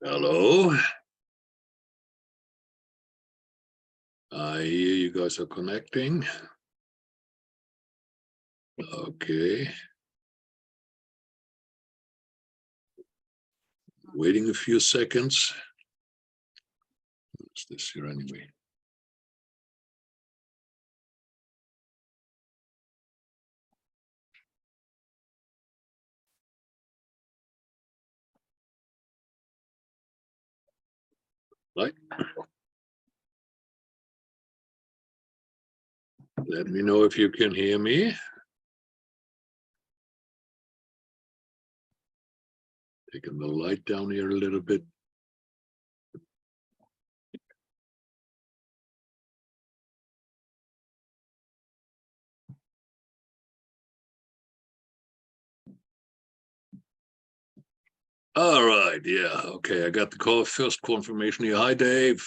Hello. I hear you guys are connecting. Okay. Waiting a few seconds. What's this here anyway? Right. Let me know if you can hear me. Taking the light down here a little bit. All right, yeah, okay, I got the call, first confirmation here. Hi, Dave.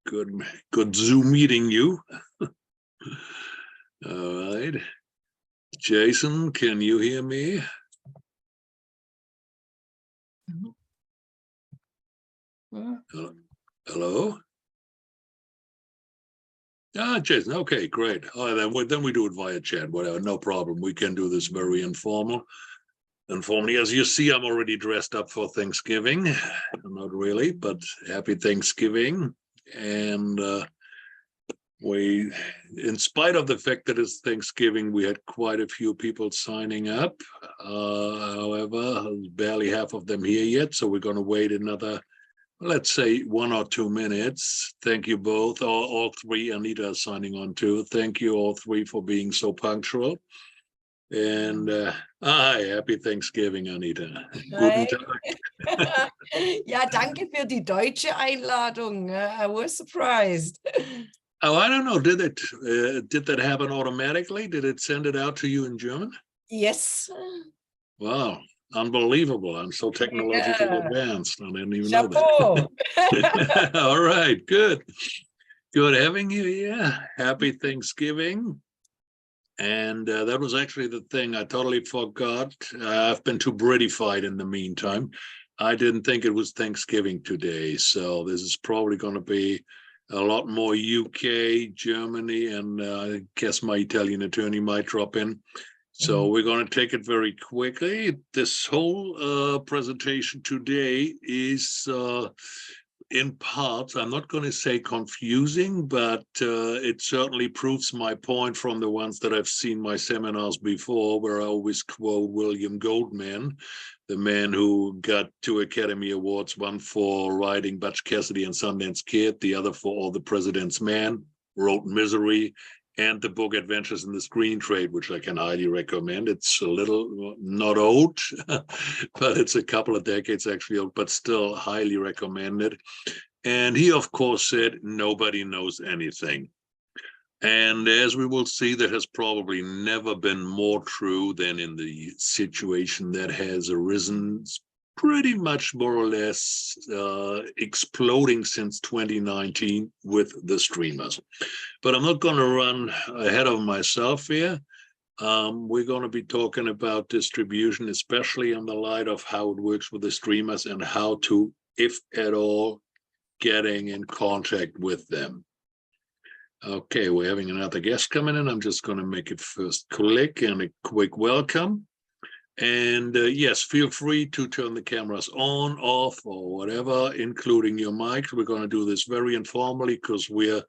Good Zoom meeting you. All right. Jason, can you hear me? Hello? Ah, Jason, okay, great. All right, then we do it via chat, whatever, no problem. We can do this very informally. As you see, I'm already dressed up for Thanksgiving. Not really, but happy Thanksgiving. And in spite of the fact that it's Thanksgiving, we had quite a few people signing up. However, barely half of them here yet, so we're going to wait another, let's say, 1 or 2 minutes. Thank you both, all three. Anita is signing on too. Thank you all three for being so punctual. And hi, happy Thanksgiving, Anita. Guten Tag. Ja, danke für die deutsche Einladung. I was surprised. Oh, I don't know. Did that happen automatically? Did it send it out to you in German? Yes. Wow, unbelievable. I'm so technologically advanced. I didn't even know that. All right, good. Good having you here. Happy Thanksgiving. And that was actually the thing I totally forgot. I've been too Britified in the meantime. I didn't think it was Thanksgiving today. So this is probably going to be a lot more UK, Germany, and I guess my Italian attorney might drop in. So we're going to take it very quickly. This whole presentation today is in parts, I'm not going to say confusing, but it certainly proves my point from the ones that I've seen my seminars before, where I always quote William Goldman, the man who got 2 Academy Awards, one for writing Butch Cassidy and Sundance Kid, the other for All the President's Men, wrote Misery, and the book Adventures in the Screen Trade, which I can highly recommend. It's a little not old, but it's a couple of decades actually old, but still highly recommended. And he, of course, said, nobody knows anything. And as we will see, that has probably never been more true than in the situation that has arisen pretty much more or less exploding since 2019 with the streamers. But I'm not going to run ahead of myself here. We're going to be talking about distribution, especially in the light of how it works with the streamers and how to, if at all, getting in contact with them. Okay, we're having another guest coming in. I'm just going to make it first click and a quick welcome. And yes, feel free to turn the cameras on, off, or whatever, including your mics. We're going to do this very informally because we're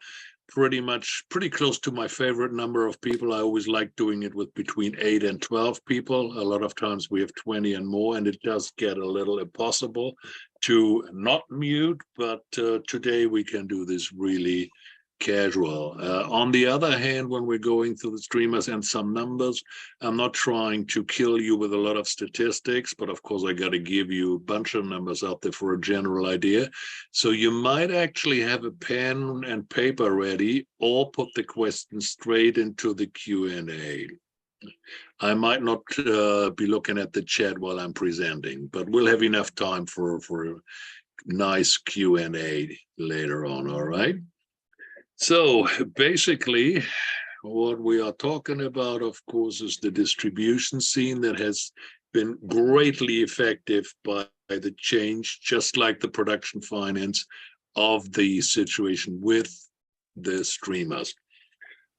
pretty close to my favorite number of people. I always like doing it with between 8 and 12 people. A lot of times we have 20 and more, and it does get a little impossible to not mute, but today we can do this really casual. On the other hand, when we're going through the streamers and some numbers, I'm not trying to kill you with a lot of statistics, but of course I got to give you a bunch of numbers out there for a general idea. So you might actually have a pen and paper ready, or put the question straight into the Q&A. I might not be looking at the chat while I'm presenting, but we'll have enough time for a nice Q&A later on, all right? So basically, what we are talking about, of course, is the distribution scene that has been greatly effective by the change, just like the production finance of the situation with the streamers.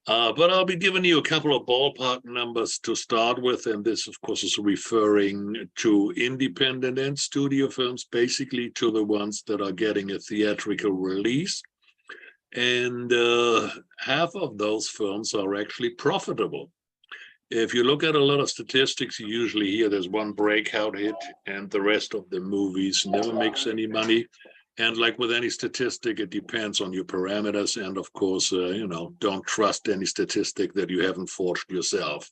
But I'll be giving you a couple of ballpark numbers to start with, and this, of course, is referring to independent and studio films, basically to the ones that are getting a theatrical release. And half of those films are actually profitable. If you look at a lot of statistics, you usually hear there's one breakout hit and the rest of the movies never makes any money. And like with any statistic, it depends on your parameters. And of course, you know, don't trust any statistic that you haven't forged yourself.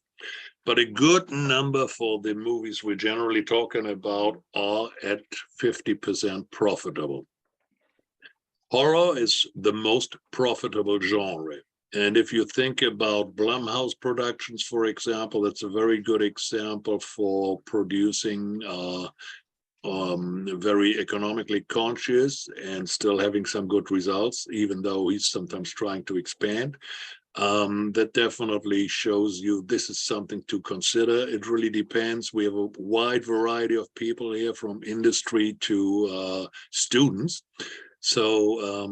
But a good number for the movies we're generally talking about are at 50% profitable. Horror is the most profitable genre. And if you think about Blumhouse Productions, for example, that's a very good example for producing very economically conscious and still having some good results, even though he's sometimes trying to expand. That definitely shows you this is something to consider. It really depends. We have a wide variety of people here, from industry to students. So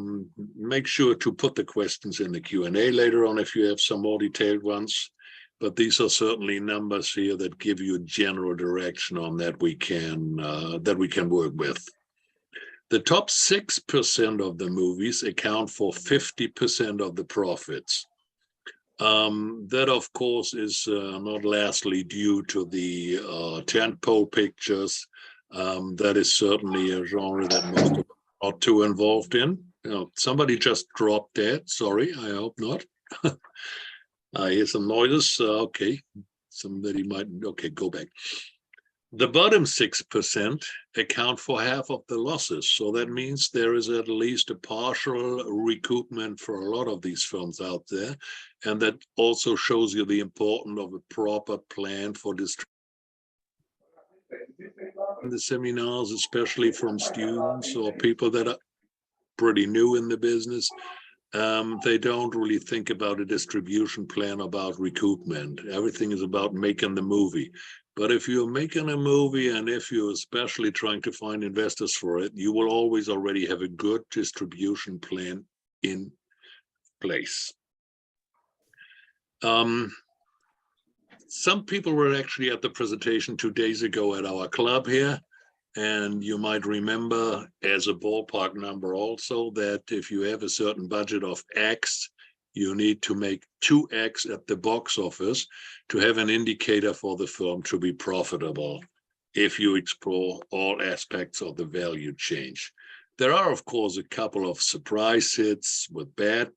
make sure to put the questions in the Q&A later on if you have some more detailed ones. But these are certainly numbers here that give you a general direction on that we can work with. The top 6% of the movies account for 50% of the profits. That, of course, is not lastly due to the tentpole pictures. That is certainly a genre that most of us are not too involved in. You know, somebody just dropped dead. Sorry, I hope not. I hear some noises. Okay, somebody might. Okay, go back. The bottom 6% account for half of the losses. So that means there is at least a partial recoupment for a lot of these films out there. And that also shows you the importance of a proper plan for distribution. The seminars, especially from students or people that are pretty new in the business, they don't really think about a distribution plan, about recoupment. Everything is about making the movie. But if you're making a movie, and if you're especially trying to find investors for it, you will always already have a good distribution plan in place. some people were actually at the presentation 2 days ago at our club here. And you might remember as a ballpark number also that if you have a certain budget of X, you need to make 2X at the box office to have an indicator for the film to be profitable if you explore all aspects of the value change. There are, of course, a couple of surprise hits with bad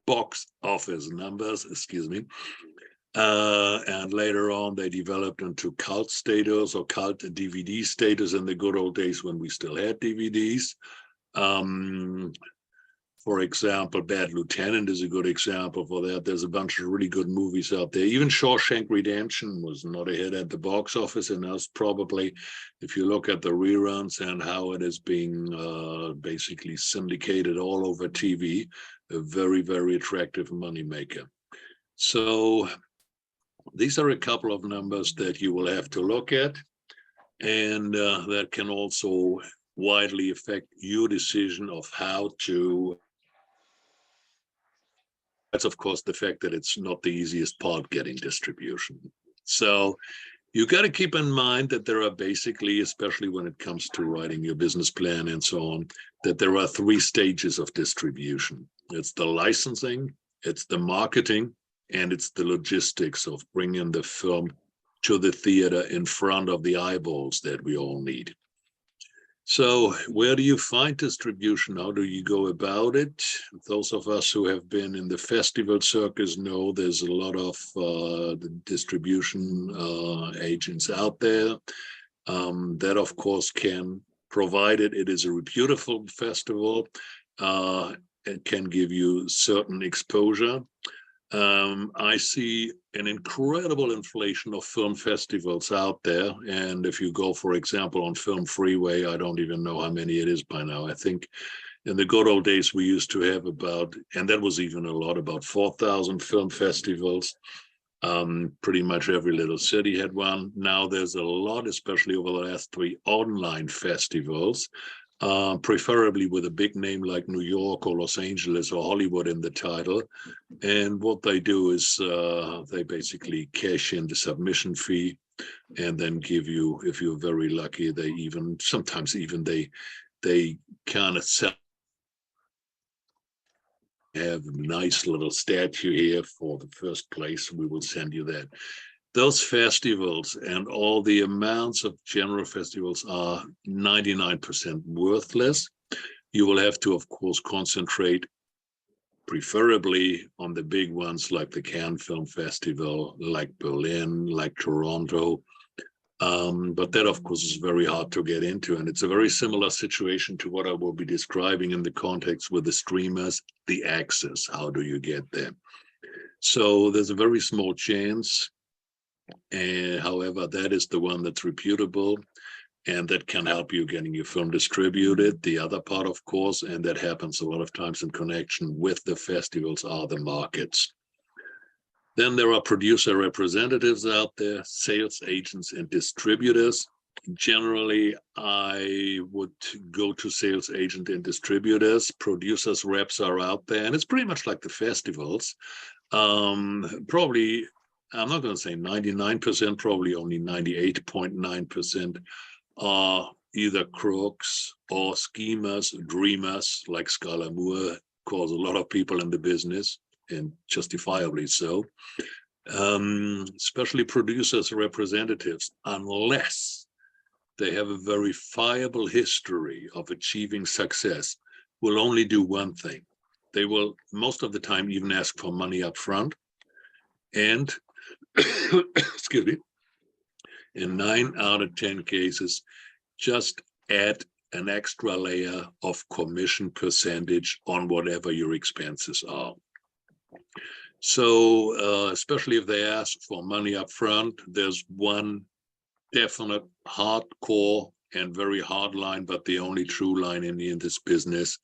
box office numbers, excuse me. And later on, they developed into cult status or cult DVD status in the good old days when we still had DVDs. For example, Bad Lieutenant is a good example for that. There's a bunch of really good movies out there. Even Shawshank Redemption was not a hit at the box office, and that's probably, if you look at the reruns and how it is being basically syndicated all over TV, a very, very attractive moneymaker. So these are a couple of numbers that you will have to look at, and that can also widely affect your decision of how to. That's, of course, the fact that it's not the easiest part getting distribution. So you got to keep in mind that there are basically, especially when it comes to writing your business plan and so on, that there are 3 stages of distribution. It's the licensing, it's the marketing, and it's the logistics of bringing the film to the theater in front of the eyeballs that we all need. So where do you find distribution? How do you go about it? Those of us who have been in the festival circus know there's a lot of distribution agents out there that, of course, can, provided it is a reputable festival, it can give you certain exposure. I see an incredible inflation of film festivals out there. And if you go, for example, on Film Freeway, I don't even know how many it is by now. I think in the good old days, we used to have about, and that was even a lot, about 4,000 film festivals. Pretty much every little city had one. Now there's a lot, especially over the last 3 online festivals. Preferably with a big name like New York or Los Angeles or Hollywood in the title. And what they do is they basically cash in the submission fee and then give you, if you're very lucky, they even, sometimes even they kind of sell. Have a nice little statue here for the first place. We will send you that. Those festivals and all the amounts of general festivals are 99% worthless. You will have to, of course, concentrate preferably on the big ones like the Cannes Film Festival, like Berlin, like Toronto. But that, of course, is very hard to get into. And it's a very similar situation to what I will be describing in the context with the streamers, the access. How do you get there? So there's a very small chance. However, that is the one that's reputable and that can help you getting your film distributed. The other part, of course, and that happens a lot of times in connection with the festivals, are the markets. Then there are producer representatives out there, sales agents and distributors. Generally, I would go to sales agent and distributors. Producers reps are out there, and it's pretty much like the festivals. Probably, I'm not going to say 99%, probably only 98.9% are either crooks or schemers, dreamers, like Skylar Moore calls a lot of people in the business, and justifiably so. Especially producers' representatives, unless they have a verifiable history of achieving success, will only do one thing. They will, most of the time, even ask for money up front. And, excuse me, in 9 out of 10 cases, just add an extra layer of commission percentage on whatever your expenses are. So, especially if they ask for money up front, there's one definite hardcore and very hard line, but the only true line in this business: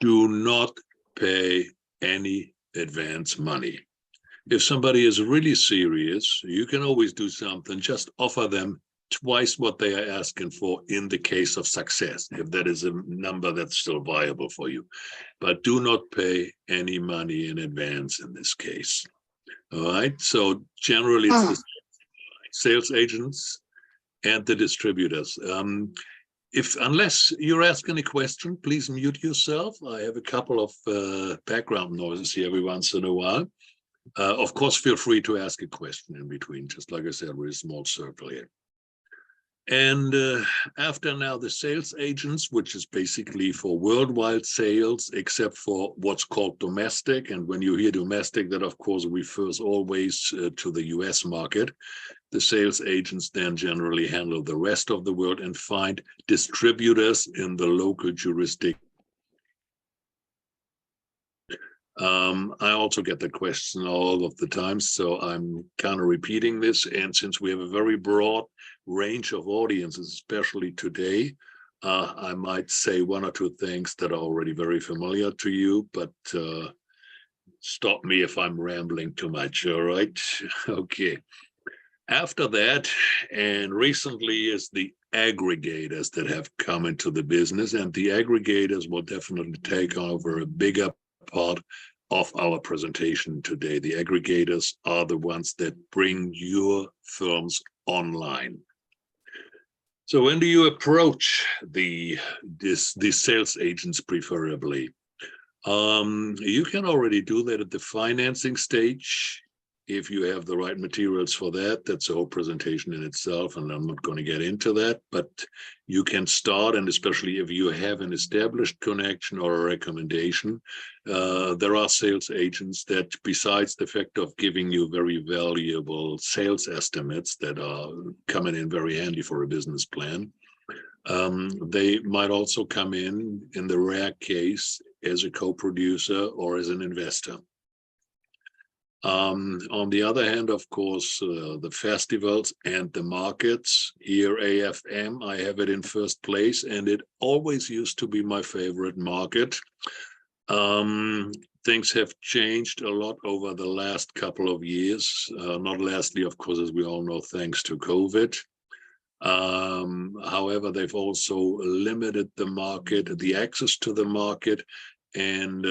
do not pay any advance money. If somebody is really serious, you can always do something. Just offer them twice what they are asking for in the case of success, if that is a number that's still viable for you. But do not pay any money in advance in this case. All right. So generally it's the sales agents and the distributors. Unless you're asking a question, please mute yourself. I have a couple of background noises here every once in a while. Of course, feel free to ask a question in between, just like I said, with a small circle here. And after now the sales agents, which is basically for worldwide sales, except for what's called domestic. And when you hear domestic, that of course refers always to the US market. The sales agents then generally handle the rest of the world and find distributors in the local jurisdiction. I also get the question all of the time, so I'm kind of repeating this. And since we have a very broad range of audiences, especially today, I might say one or two things that are already very familiar to you, but stop me if I'm rambling too much, all right? Okay. After that, and recently, is the aggregators that have come into the business, and the aggregators will definitely take over a bigger part of our presentation today. The aggregators are the ones that bring your firms online. So when do you approach the sales agents preferably? You can already do that at the financing stage. If you have the right materials for that, that's a whole presentation in itself, and I'm not going to get into that, but you can start, and especially if you have an established connection or a recommendation, there are sales agents that, besides the fact of giving you very valuable sales estimates that are coming in very handy for a business plan, they might also come in the rare case, as a co-producer or as an investor. On the other hand, of course, the festivals and the markets, here AFM, I have it in first place, and it always used to be my favorite market. Things have changed a lot over the last couple of years, not lastly, of course, as we all know, thanks to COVID. However, they've also limited the market, the access to the market, and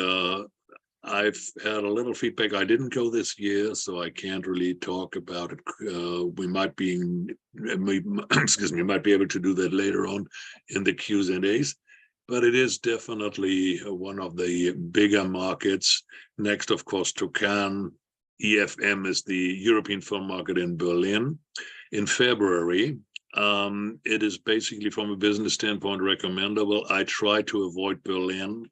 I've had a little feedback. I didn't go this year, so I can't really talk about it. We might be, excuse me, might be able to do that later on in the Q's and A's, but it is definitely one of the bigger markets. Next, of course, to Cannes. EFM is the European film market in Berlin in February. It is basically, from a business standpoint, recommendable. I try to avoid Berlin.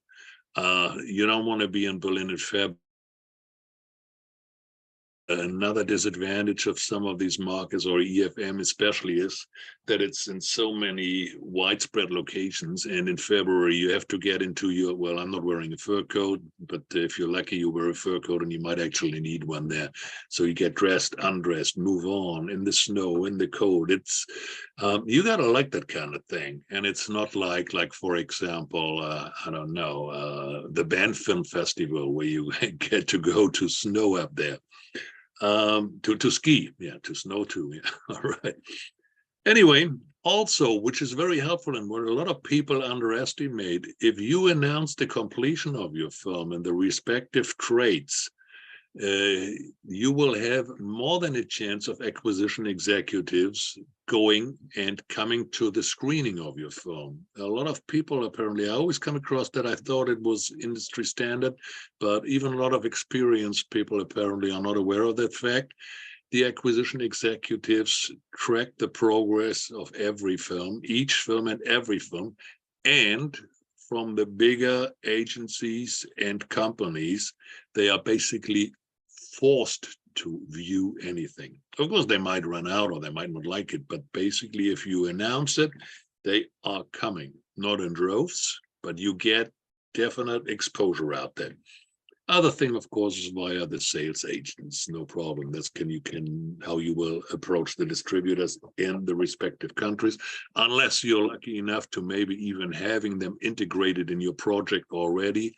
You don't want to be in Berlin in February. Another disadvantage of some of these markets, or EFM especially, is that it's in so many widespread locations, and in February you have to get into your, well, I'm not wearing a fur coat, but if you're lucky you wear a fur coat, and you might actually need one there. So you get dressed, undressed, move on in the snow, in the cold. It's you gotta like that kind of thing. And it's not like for example, I don't know, the Band Film Festival, where you get to go to snow up there. To ski, yeah, to snow too, yeah. All right. Anyway, also, which is very helpful and what a lot of people underestimate, if you announce the completion of your film and the respective trades, you will have more than a chance of acquisition executives going and coming to the screening of your film. A lot of people, apparently, I always come across that. I thought it was industry standard, but even a lot of experienced people apparently are not aware of that fact. The acquisition executives track the progress of every film, each film and every film, and from the bigger agencies and companies, they are basically forced to view anything. Of course, they might run out or they might not like it, but basically, if you announce it, they are coming, not in droves, but you get definite exposure out there. Other thing, of course, is via the sales agents. No problem. That's how you will approach the distributors in the respective countries, unless you're lucky enough to maybe even having them integrated in your project already,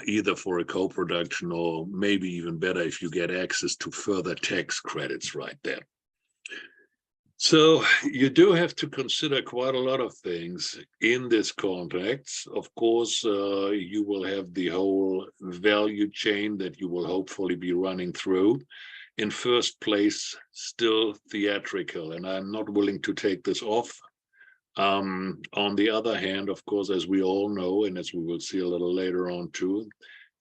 either for a co-production or maybe even better if you get access to further tax credits right there. So you do have to consider quite a lot of things in this contracts. Of course, you will have the whole value chain that you will hopefully be running through. In first place, still theatrical, and I'm not willing to take this off. On the other hand, of course, as we all know, and as we will see a little later on too,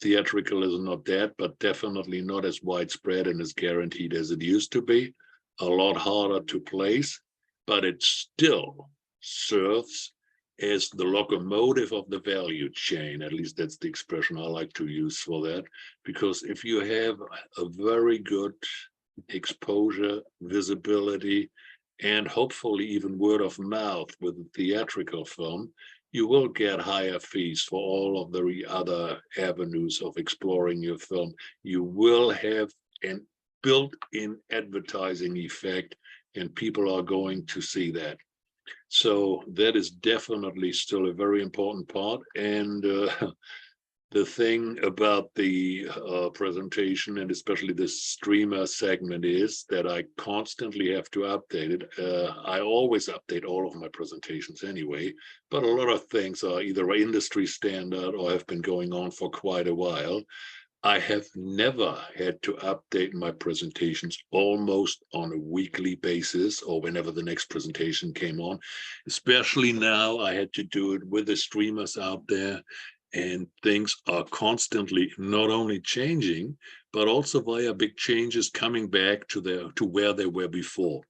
theatrical is not dead, but definitely not as widespread and as guaranteed as it used to be. A lot harder to place, but it still serves as the locomotive of the value chain. At least that's the expression I like to use for that, because if you have a very good exposure, visibility, and hopefully even word of mouth with a theatrical film, you will get higher fees for all of the other avenues of exploring your film. You will have an built-in advertising effect, and people are going to see that. So that is definitely still a very important part. And the thing about the presentation, and especially the streamer segment, is that I constantly have to update it. I always update all of my presentations anyway, but a lot of things are either industry standard or have been going on for quite a while. I have never had to update my presentations almost on a weekly basis or whenever the next presentation came on. Especially now, I had to do it with the streamers out there, and things are constantly not only changing, but also via big changes coming back to where they were before.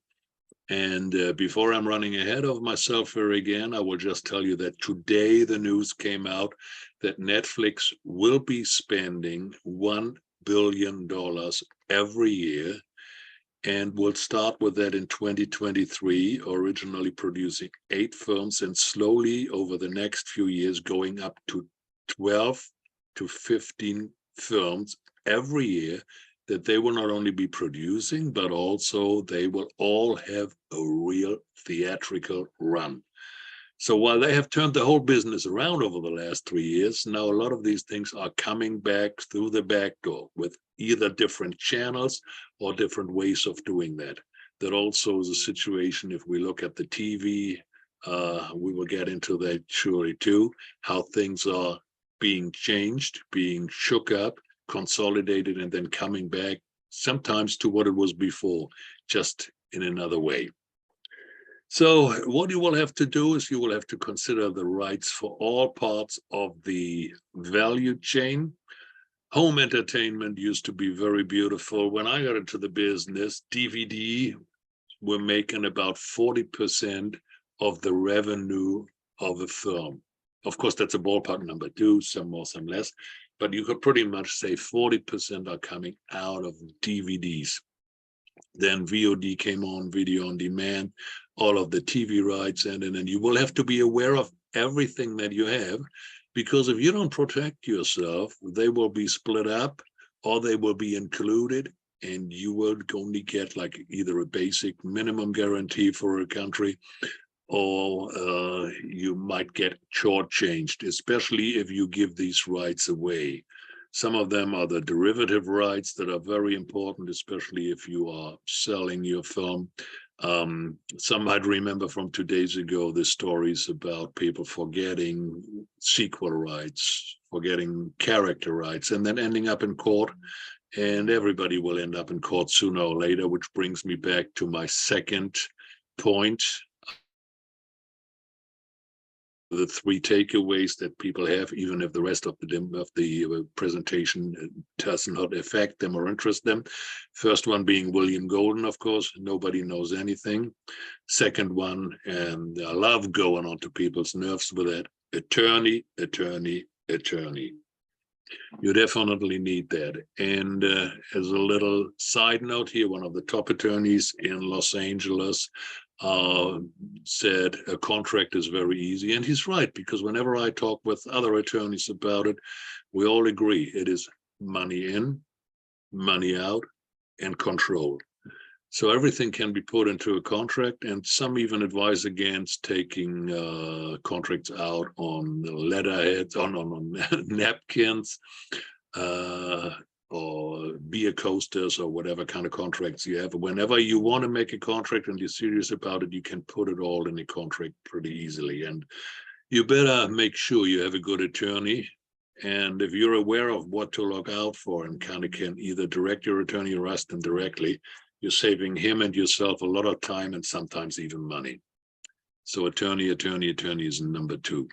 And before I'm running ahead of myself here again, I will just tell you that today the news came out that Netflix will be spending $1 billion every year, and will start with that in 2023, originally producing 8 films, and slowly over the next few years going up to 12 to 15 films every year that they will not only be producing, but also they will all have a real theatrical run. So while they have turned the whole business around over the last 3 years, now a lot of these things are coming back through the back door with either different channels or different ways of doing that. That also is a situation if we look at the TV, we will get into that surely too, how things are being changed, being shook up, consolidated, and then coming back sometimes to what it was before, just in another way. So what you will have to do is you will have to consider the rights for all parts of the value chain. Home entertainment used to be very beautiful. When I got into the business, DVD were making about 40% of the revenue of a film. Of course, that's a ballpark number too, some more, some less, but you could pretty much say 40% are coming out of DVDs. Then VOD came on, video on demand, all of the TV rights, and you will have to be aware of everything that you have, because if you don't protect yourself, they will be split up or they will be included, and you will only get like either a basic minimum guarantee for a country, or you might get shortchanged, especially if you give these rights away. Some of them are the derivative rights that are very important, especially if you are selling your film. Some might remember from 2 days ago the stories about people forgetting sequel rights, forgetting character rights, and then ending up in court. And everybody will end up in court sooner or later, which brings me back to my second point. The 3 takeaways that people have, even if the rest of the presentation does not affect them or interest them. First one being William Golden, of course, nobody knows anything. Second one, and I love going on to people's nerves with that, attorney, attorney, attorney. You definitely need that. And as a little side note here, one of the top attorneys in Los Angeles said a contract is very easy, and he's right, because whenever I talk with other attorneys about it, we all agree it is money in, money out, and control. So everything can be put into a contract, and some even advise against taking contracts out on letterheads, on napkins. or beer coasters or whatever kind of contracts you have. Whenever you want to make a contract and you're serious about it, you can put it all in a contract pretty easily. And you better make sure you have a good attorney. And if you're aware of what to look out for and kind of can either direct your attorney or ask them directly, you're saving him and yourself a lot of time and sometimes even money. So attorney is number 2.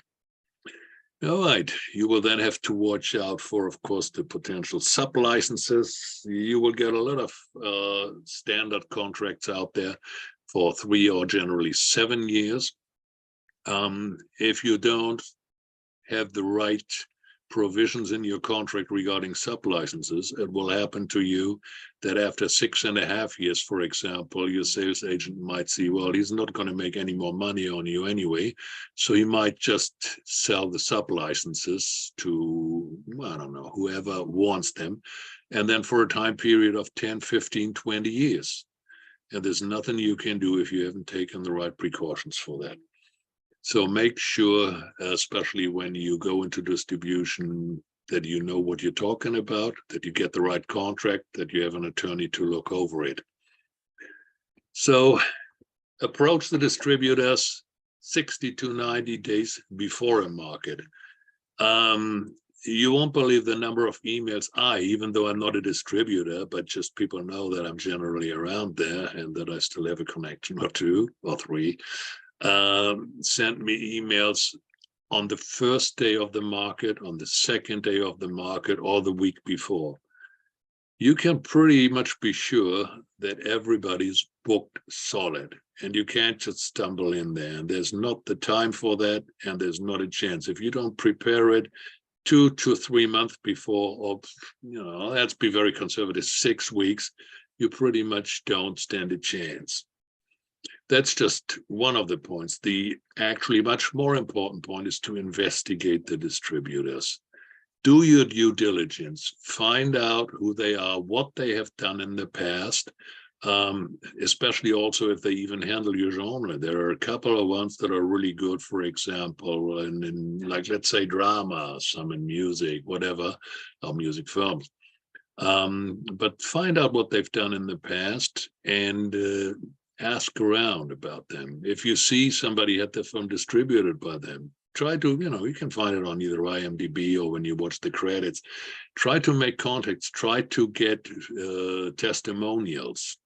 All right, you will then have to watch out for, of course, the potential sub-licenses. You will get a lot of standard contracts out there for 3 or generally 7 years. If you don't have the right provisions in your contract regarding sub-licenses, it will happen to you that after 6.5 years, for example, your sales agent might see, well, he's not going to make any more money on you anyway, so he might just sell the sub-licenses to, I don't know, whoever wants them, and then for a time period of 10, 15, 20 years. And there's nothing you can do if you haven't taken the right precautions for that. So make sure, especially when you go into distribution, that you know what you're talking about, that you get the right contract, that you have an attorney to look over it. So approach the distributors 60 to 90 days before a market. You won't believe the number of emails even though I'm not a distributor, but just people know that I'm generally around there and that I still have a connection or 2 or 3. Sent me emails on the first day of the market, on the second day of the market, or the week before. You can pretty much be sure that everybody's booked solid, and you can't just stumble in there. And there's not the time for that, and there's not a chance. If you don't prepare it 2 to 3 months before, or let's be very conservative, 6 weeks, you pretty much don't stand a chance. That's just one of the points. The actually much more important point is to investigate the distributors. Do your due diligence, find out who they are, what they have done in the past, especially also if they even handle your genre. There are a couple of ones that are really good, for example, in like, let's say, drama, some in music, whatever, or music films. But find out what they've done in the past and ask around about them. If you see somebody had their film distributed by them, try to, you can find it on either IMDb or when you watch the credits. Try to make contacts, try to get testimonials.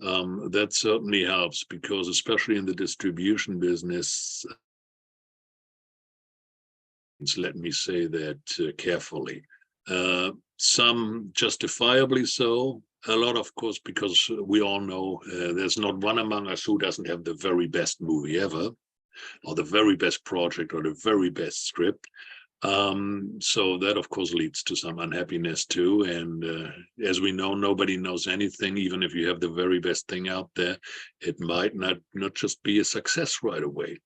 That certainly helps, because especially in the distribution business, let me say that carefully. Some justifiably so. A lot, of course, because we all know there's not one among us who doesn't have the very best movie ever, or the very best project, or the very best script. So that, of course, leads to some unhappiness too. And as we know, nobody knows anything. Even if you have the very best thing out there, it might not just be a success right away.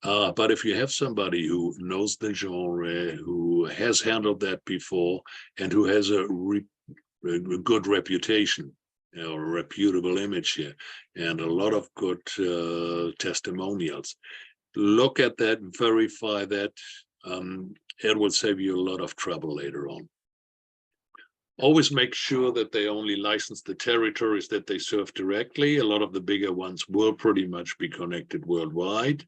But if you have somebody who knows the genre, who has handled that before, and who has a good reputation, a reputable image here, and a lot of good testimonials, look at that, verify that. It will save you a lot of trouble later on. Always make sure that they only license the territories that they serve directly. A lot of the bigger ones will pretty much be connected worldwide.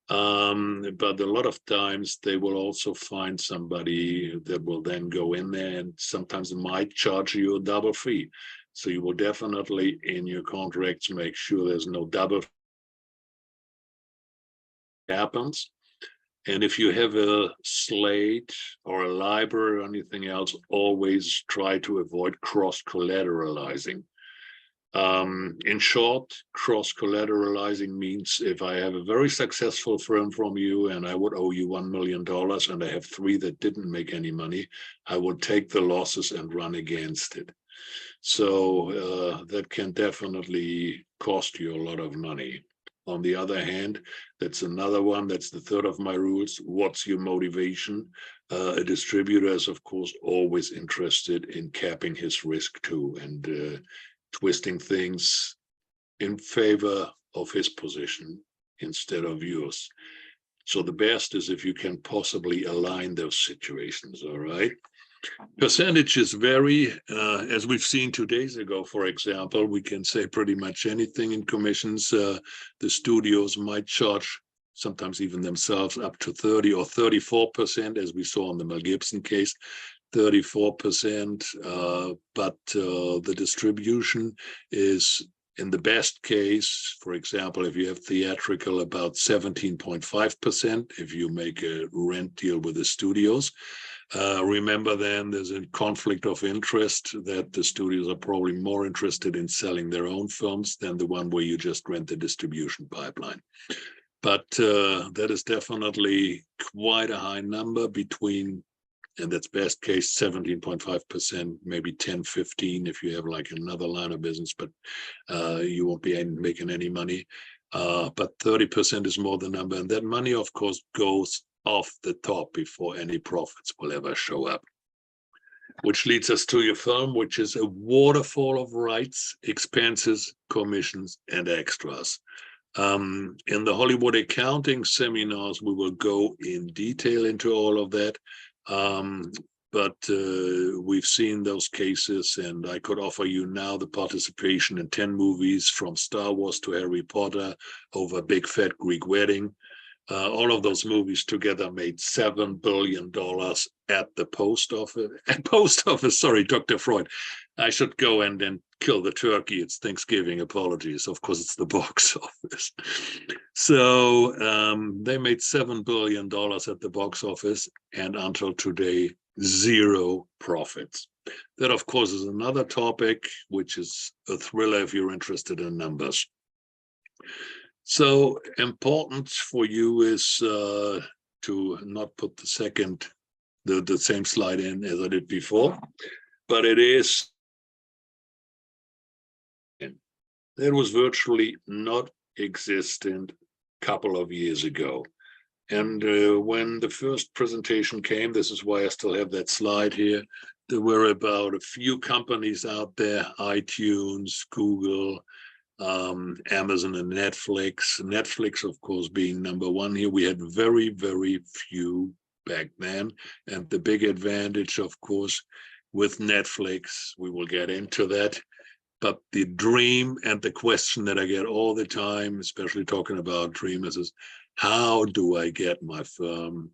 But a lot of times they will also find somebody that will then go in there and sometimes might charge you a double fee. So you will definitely in your contracts make sure there's no double happens. And if you have a slate or a library or anything else, always try to avoid cross-collateralizing. In short, cross-collateralizing means if I have a very successful film from you and I would owe you $1 million and I have 3 that didn't make any money, I would take the losses and run against it. So that can definitely cost you a lot of money. On the other hand, that's another one, that's the third of my rules. What's your motivation? A distributor is, of course, always interested in capping his risk too, and twisting things in favor of his position instead of yours. So the best is if you can possibly align those situations, all right? Percentages vary. As we've seen 2 days ago, for example, we can say pretty much anything in commissions. The studios might charge, sometimes even themselves, up to 30 or 34%, as we saw in the Mel Gibson case, 34%. But the distribution is, in the best case, for example, if you have theatrical, about 17.5% if you make a rent deal with the studios. Remember then there's a conflict of interest that the studios are probably more interested in selling their own films than the one where you just rent the distribution pipeline. But that is definitely quite a high number between, and that's best case 17.5%, maybe 10, 15 if you have like another line of business, but you won't be making any money. But 30% is more the number. And that money, of course, goes off the top before any profits will ever show up. Which leads us to your film, which is a waterfall of rights, expenses, commissions, and extras. In the Hollywood accounting seminars, we will go in detail into all of that. But we've seen those cases, and I could offer you now the participation in 10 movies from Star Wars to Harry Potter over Big Fat Greek Wedding. All of those movies together made $7 billion at the post office. Sorry, Dr. Freud. I should go and then kill the turkey. It's Thanksgiving. Apologies. Of course, it's the box office. So they made $7 billion at the box office, and until today, 0 profits. That, of course, is another topic, which is a thriller if you're interested in numbers. So important for you is to not put the same slide in as I did before, but it is, it was virtually not existent a couple of years ago. And when the first presentation came, this is why I still have that slide here, there were about a few companies out there, iTunes, Google, Amazon and Netflix. Netflix, of course, being number one here. We had very, very few back then. And the big advantage, of course, with Netflix, we will get into that. But the dream and the question that I get all the time, especially talking about Dreamers, is how do I get my film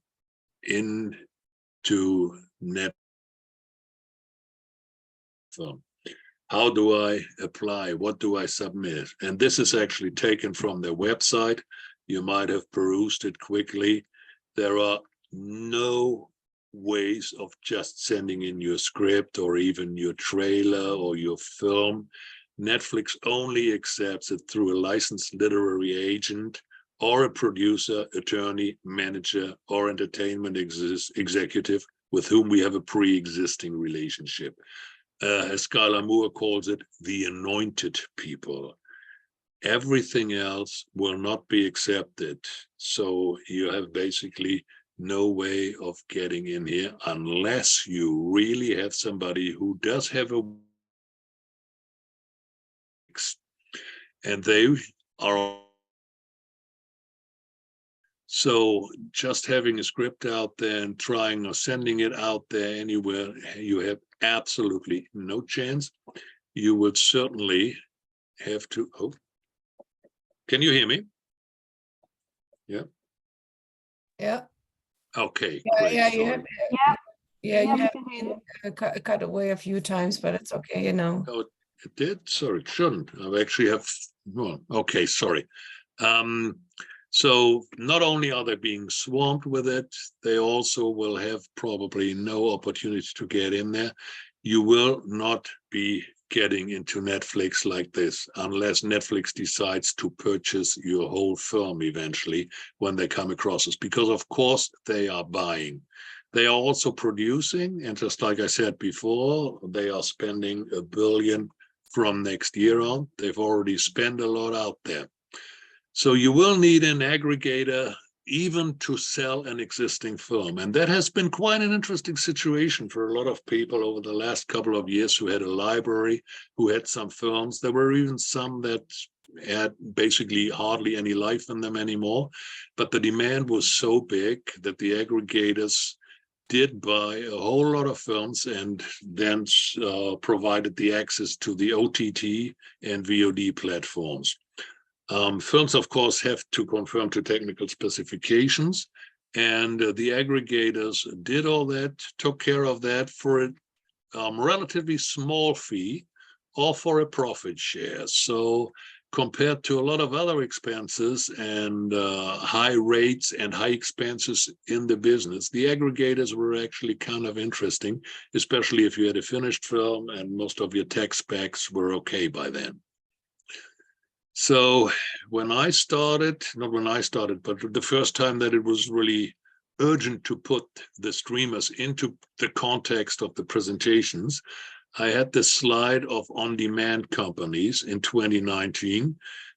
into Netflix? How do I apply? What do I submit? And this is actually taken from their website. You might have perused it quickly. There are no ways of just sending in your script or even your trailer or your film. Netflix only accepts it through a licensed literary agent or a producer, attorney, manager, or entertainment executive with whom we have a pre-existing relationship. As Skylar Moore calls it, the anointed people. Everything else will not be accepted. So you have basically no way of getting in here unless you really have somebody who does have a, and they are. So just having a script out there and trying or sending it out there anywhere, you have absolutely no chance. You would certainly have to, oh, can you hear me? Yeah. Yeah. Okay, Yeah, great. yeah, Sorry. yeah. You have been cut away a few times, but it's okay, you know. Oh, it did? Sorry, it shouldn't. I actually have, well, okay, sorry. So not only are they being swamped with it, they also will have probably no opportunity to get in there. You will not be getting into Netflix like this unless Netflix decides to purchase your whole film eventually when they come across us, because of course they are buying. They are also producing, and just like I said before, they are spending $1 billion from next year on. They've already spent a lot out there. So you will need an aggregator even to sell an existing film. And that has been quite an interesting situation for a lot of people over the last couple of years who had a library, who had some films. There were even some that had basically hardly any life in them anymore. But the demand was so big that the aggregators did buy a whole lot of films and then provided the access to the OTT and VOD platforms. Films, of course, have to conform to technical specifications, and the aggregators did all that, took care of that for a relatively small fee or for a profit share. So compared to a lot of other expenses and high rates and high expenses in the business, the aggregators were actually kind of interesting, especially if you had a finished film and most of your tech specs were okay by then. So when I started, not when I started, but the first time that it was really urgent to put the streamers into the context of the presentations, I had this slide of on-demand companies in 2019.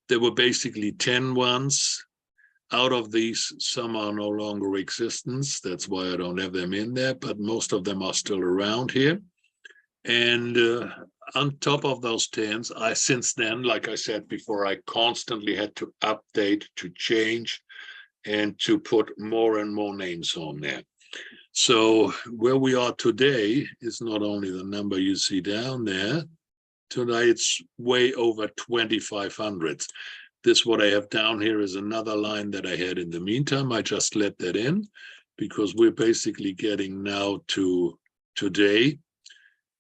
There were basically 10 ones. Out of these, some are no longer existent. That's why I don't have them in there, but most of them are still around here. And on top of those 10s, since then, like I said before, I constantly had to update, to change, and to put more and more names on there. So where we are today is not only the number you see down there. Today it's way over 2,500. This, what I have down here, is another line that I had in the meantime. I just let that in because we're basically getting now to today,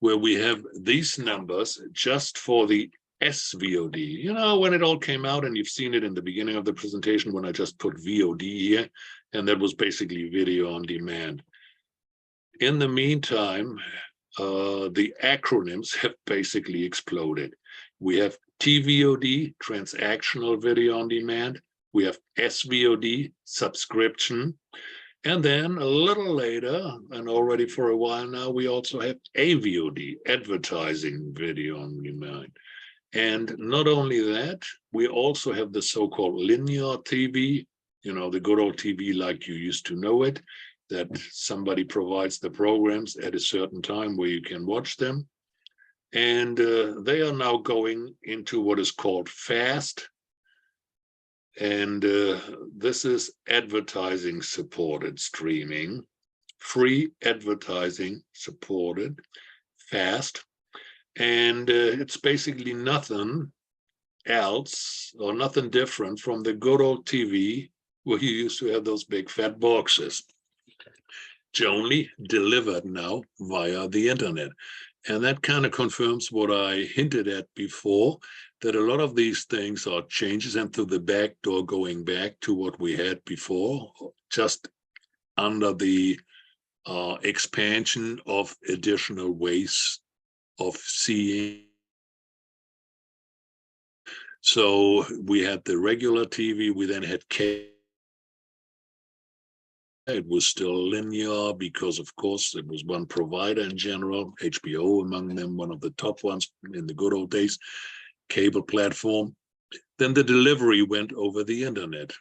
where we have these numbers just for the SVOD. You know, when it all came out, and you've seen it in the beginning of the presentation when I just put VOD here, and that was basically video on demand. In the meantime, the acronyms have basically exploded. We have TVOD, transactional video on demand. We have SVOD, subscription. And then a little later, and already for a while now, we also have AVOD, advertising video on demand. And not only that, we also have the so-called linear TV, you know, the good old TV like you used to know it, that somebody provides the programs at a certain time where you can watch them. And they are now going into what is called FAST. And this is advertising supported streaming, free advertising supported, FAST. And it's basically nothing else or nothing different from the good old TV where you used to have those big fat boxes. It's only delivered now via the internet. And that kind of confirms what I hinted at before, that a lot of these things are changes and through the back door going back to what we had before, just under the expansion of additional ways of seeing. So we had the regular TV, we then had cable. It was still linear because, of course, it was one provider in general, HBO among them, one of the top ones in the good old days, cable platform. Then the delivery went over the internet.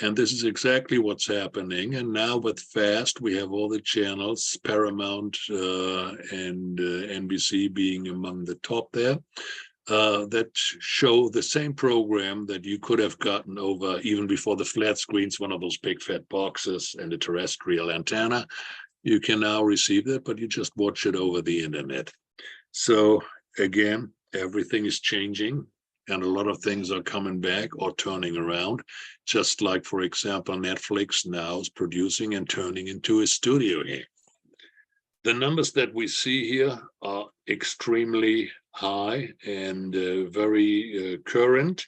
And this is exactly what's happening. And now with FAST, we have all the channels, Paramount and NBC being among the top there, that show the same program that you could have gotten over even before the flat screens, one of those big fat boxes and a terrestrial antenna. You can now receive that, but you just watch it over the internet. So again, everything is changing. And a lot of things are coming back or turning around, just like, for example, Netflix now is producing and turning into a studio here. The numbers that we see here are extremely high and very current.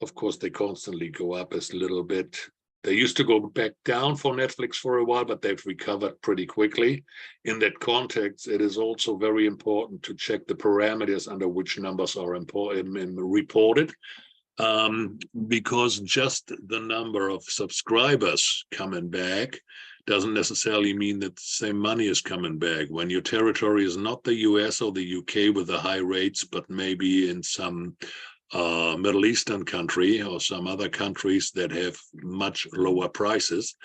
Of course, they constantly go up a little bit. They used to go back down for Netflix for a while, but they've recovered pretty quickly. In that context, it is also very important to check the parameters under which numbers are important and reported, because just the number of subscribers coming back doesn't necessarily mean that the same money is coming back. When your territory is not the US or the UK with the high rates, but maybe in some Middle Eastern country or some other countries that have much lower prices,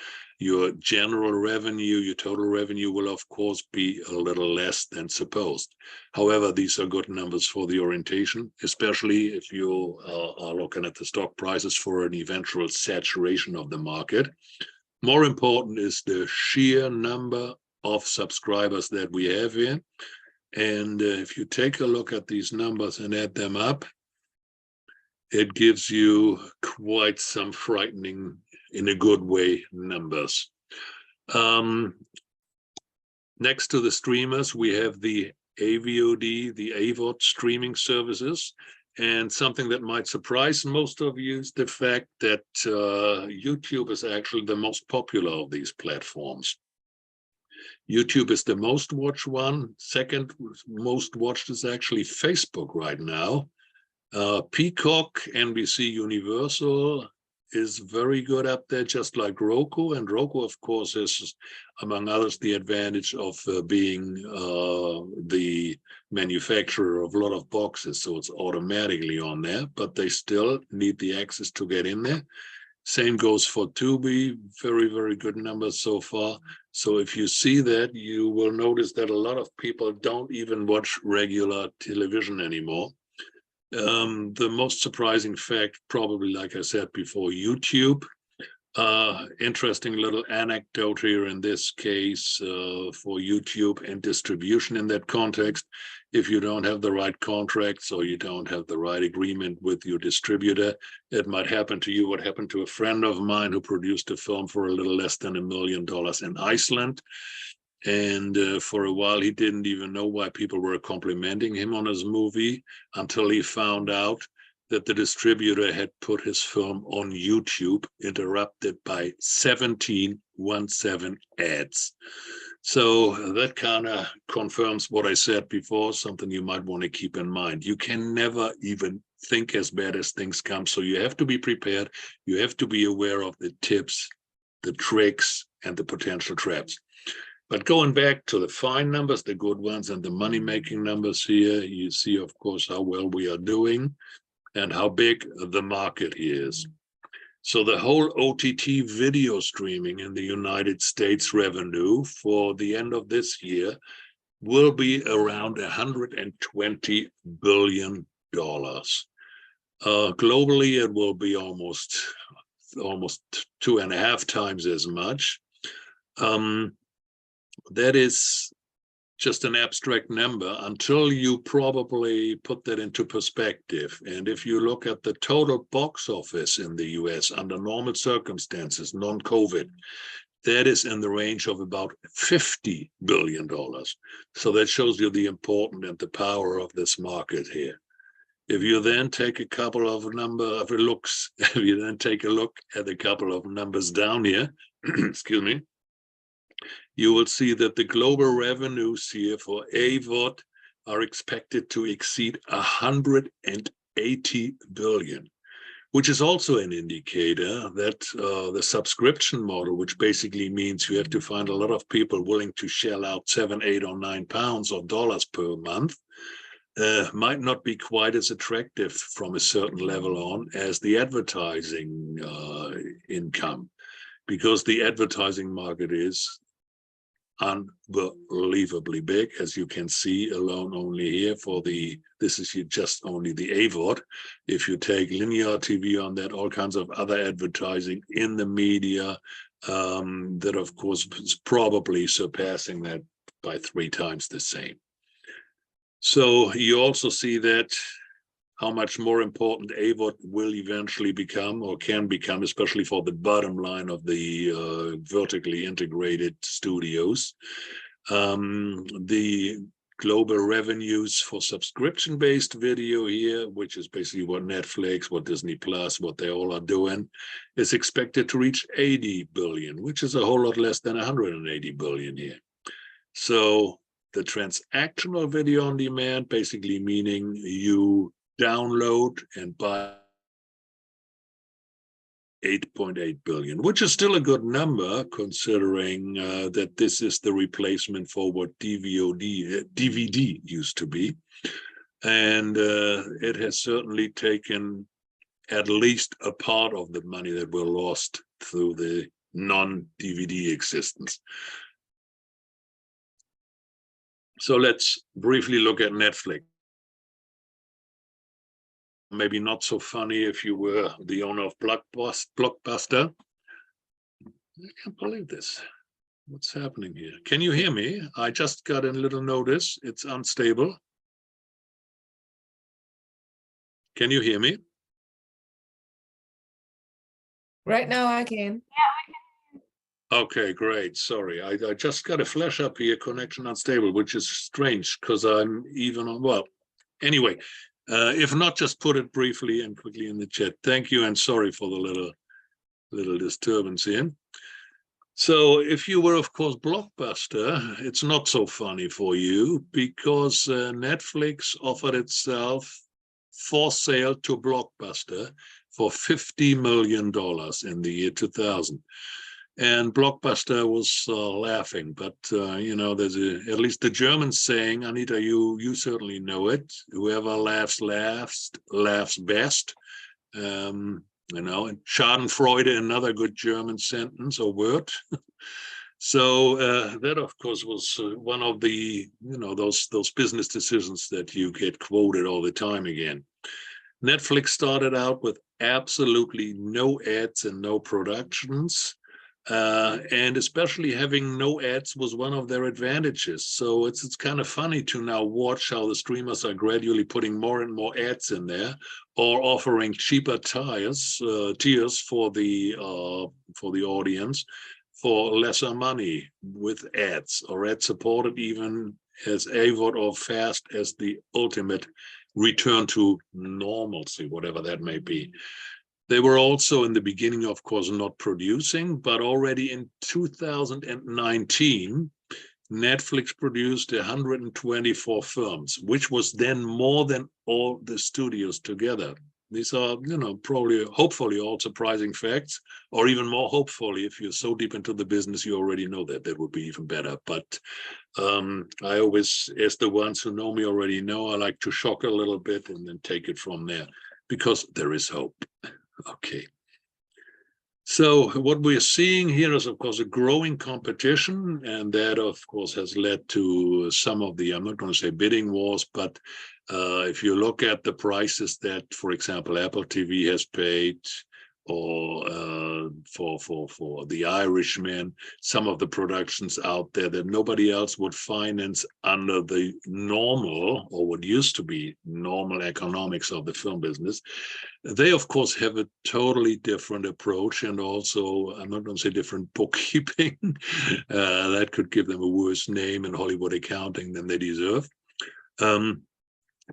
your general revenue, your total revenue will of course be a little less than supposed. However, these are good numbers for the orientation, especially if you are looking at the stock prices for an eventual saturation of the market. More important is the sheer number of subscribers that we have here. And if you take a look at these numbers and add them up, it gives you quite some frightening, in a good way, numbers. Next to the streamers, we have the AVOD, the AVOD streaming services. And something that might surprise most of you is the fact that YouTube is actually the most popular of these platforms. YouTube is the most watched one. Second most watched is actually Facebook right now. Peacock, NBC Universal is very good up there, just like Roku. And Roku, of course, has, among others, the advantage of being the manufacturer of a lot of boxes. So it's automatically on there, but they still need the access to get in there. Same goes for Tubi, very, very good numbers so far. So if you see that, you will notice that a lot of people don't even watch regular television anymore. The most surprising fact, probably, like I said before, YouTube. Interesting little anecdote here in this case for YouTube and distribution in that context. If you don't have the right contracts or you don't have the right agreement with your distributor, it might happen to you what happened to a friend of mine who produced a film for a little less than $1 million in Iceland. And for a while, he didn't even know why people were complimenting him on his movie until he found out that the distributor had put his film on YouTube, interrupted by 17 ads. So that kind of confirms what I said before, something you might want to keep in mind. You can never even think as bad as things come. So you have to be prepared. You have to be aware of the tips, the tricks, and the potential traps. But going back to the fine numbers, the good ones, and the money-making numbers here, you see, of course, how well we are doing and how big the market is. So the whole OTT video streaming in the United States revenue for the end of this year will be around $120 billion. Globally, it will be almost 2.5 times as much. That is just an abstract number until you probably put that into perspective. And if you look at the total box office in the US under normal circumstances, non-COVID, that is in the range of about $50 billion. So that shows you the importance and the power of this market here. If you then take a couple of looks, if you then take a look at a couple of numbers down here, excuse me, you will see that the global revenues here for AVOD are expected to exceed 180 billion, which is also an indicator that the subscription model, which basically means you have to find a lot of people willing to shell out 7, 8, or 9 pounds or dollars per month, might not be quite as attractive from a certain level on as the advertising income, because the advertising market is unbelievably big, as you can see alone only here for this is just only the AVOD. If you take linear TV on that, all kinds of other advertising in the media, that of course is probably surpassing that by 3 times the same. So you also see that how much more important AVOD will eventually become or can become, especially for the bottom line of the vertically integrated studios. The global revenues for subscription-based video here, which is basically what Netflix, what Disney Plus, what they all are doing, is expected to reach 80 billion, which is a whole lot less than 180 billion here. So the transactional video on demand, basically meaning you download and buy 8.8 billion, which is still a good number considering that this is the replacement for what DVD used to be. And it has certainly taken at least a part of the money that were lost through the non-DVD existence. So let's briefly look at Netflix. Maybe not so funny if you were the owner of Blockbuster. I can't believe this. What's happening here? Can you hear me? I just got a little notice. It's unstable. Can you hear me? Right now I can. Okay, great. Sorry, I just got a flash up here, connection unstable, which is strange because I'm even on, well, anyway, if not, just put it briefly and quickly in the chat. Thank you and sorry for the little disturbance here. So if you were, of course, Blockbuster, it's not so funny for you because Netflix offered itself for sale to Blockbuster for $50 million in the year 2000. And Blockbuster was laughing, but you know, there's at least the German saying, Anita, you certainly know it. Whoever laughs best. You know, and Schadenfreude, another good German sentence or word. So that, of course, was one of the, you know, those business decisions that you get quoted all the time again. Netflix started out with absolutely no ads and no productions. And especially having no ads was one of their advantages. So it's kind of funny to now watch how the streamers are gradually putting more and more ads in there, or offering cheaper tiers for the audience for lesser money with ads, or ad supported, even as AVOD or fast as the ultimate return to normalcy, whatever that may be. They were also in the beginning, of course, not producing, but already in 2019, Netflix produced 124 films, which was then more than all the studios together. These are, you know, probably, hopefully, all surprising facts, or even more hopefully, if you're so deep into the business, you already know that would be even better. But I always, as the ones who know me already know, I like to shock a little bit and then take it from there, because there is hope. Okay. So what we're seeing here is, of course, a growing competition, and that, of course, has led to some of the, I'm not going to say bidding wars, but if you look at the prices that, for example, Apple TV has paid, or for The Irishman, some of the productions out there that nobody else would finance under the normal, or what used to be normal economics of the film business, they, of course, have a totally different approach, and also, I'm not going to say different bookkeeping. That could give them a worse name in Hollywood accounting than they deserve.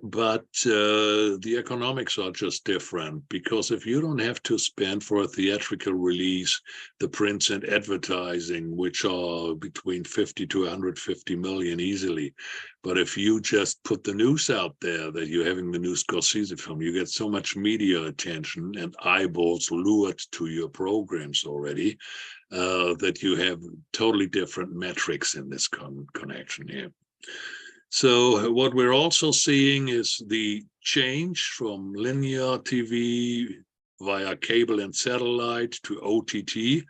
But the economics are just different, because if you don't have to spend for a theatrical release the prints and advertising, which are between 50 to 150 million easily, but if you just put the news out there that you're having the new Scorsese film, you get so much media attention and eyeballs lured to your programs already, that you have totally different metrics in this connection here. So what we're also seeing is the change from linear TV via cable and satellite to OTT,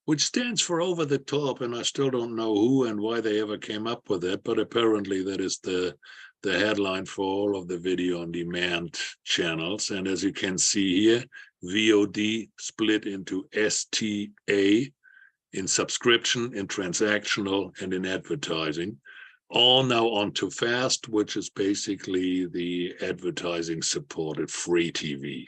which stands for over the top, and I still don't know who and why they ever came up with it, but apparently that is the headline for all of the video on demand channels. And as you can see here, VOD split into STA in subscription, in transactional, and in advertising. All now onto FAST, which is basically the advertising supported free TV.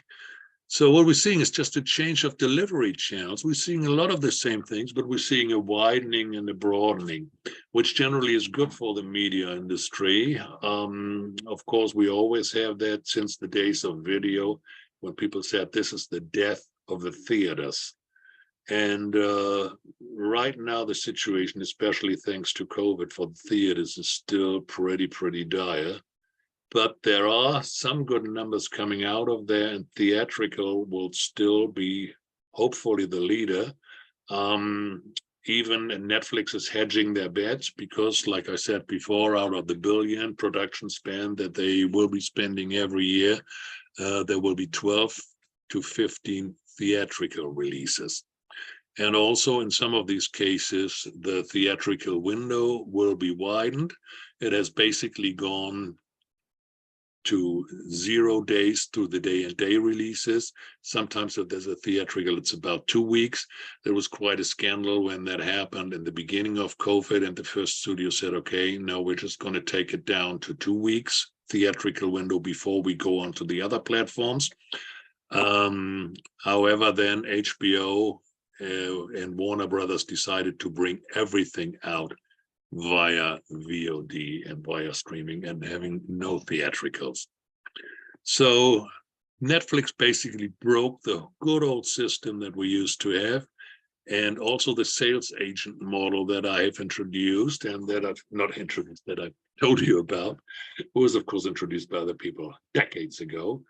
So what we're seeing is just a change of delivery channels. We're seeing a lot of the same things, but we're seeing a widening and a broadening, which generally is good for the media industry. Of course, we always have that since the days of video, when people said this is the death of the theaters. And right now, the situation, especially thanks to COVID, for the theaters is still pretty dire. But there are some good numbers coming out of there, and theatrical will still be, hopefully, the leader. Even Netflix is hedging their bets because, like I said before, out of the billion production spend that they will be spending every year, there will be 12 to 15 theatrical releases. And also in some of these cases, the theatrical window will be widened. It has basically gone to 0 days through the day-and-day releases. Sometimes if there's a theatrical, it's about 2 weeks. There was quite a scandal when that happened in the beginning of COVID, and the first studio said, okay, no, we're just going to take it down to 2 weeks theatrical window before we go on to the other platforms. However, then HBO and Warner Brothers decided to bring everything out via VOD and via streaming and having no theatricals. So Netflix basically broke the good old system that we used to have, and also the sales agent model that I have introduced and that I've not introduced, that I've told you about, was of course introduced by other people decades ago.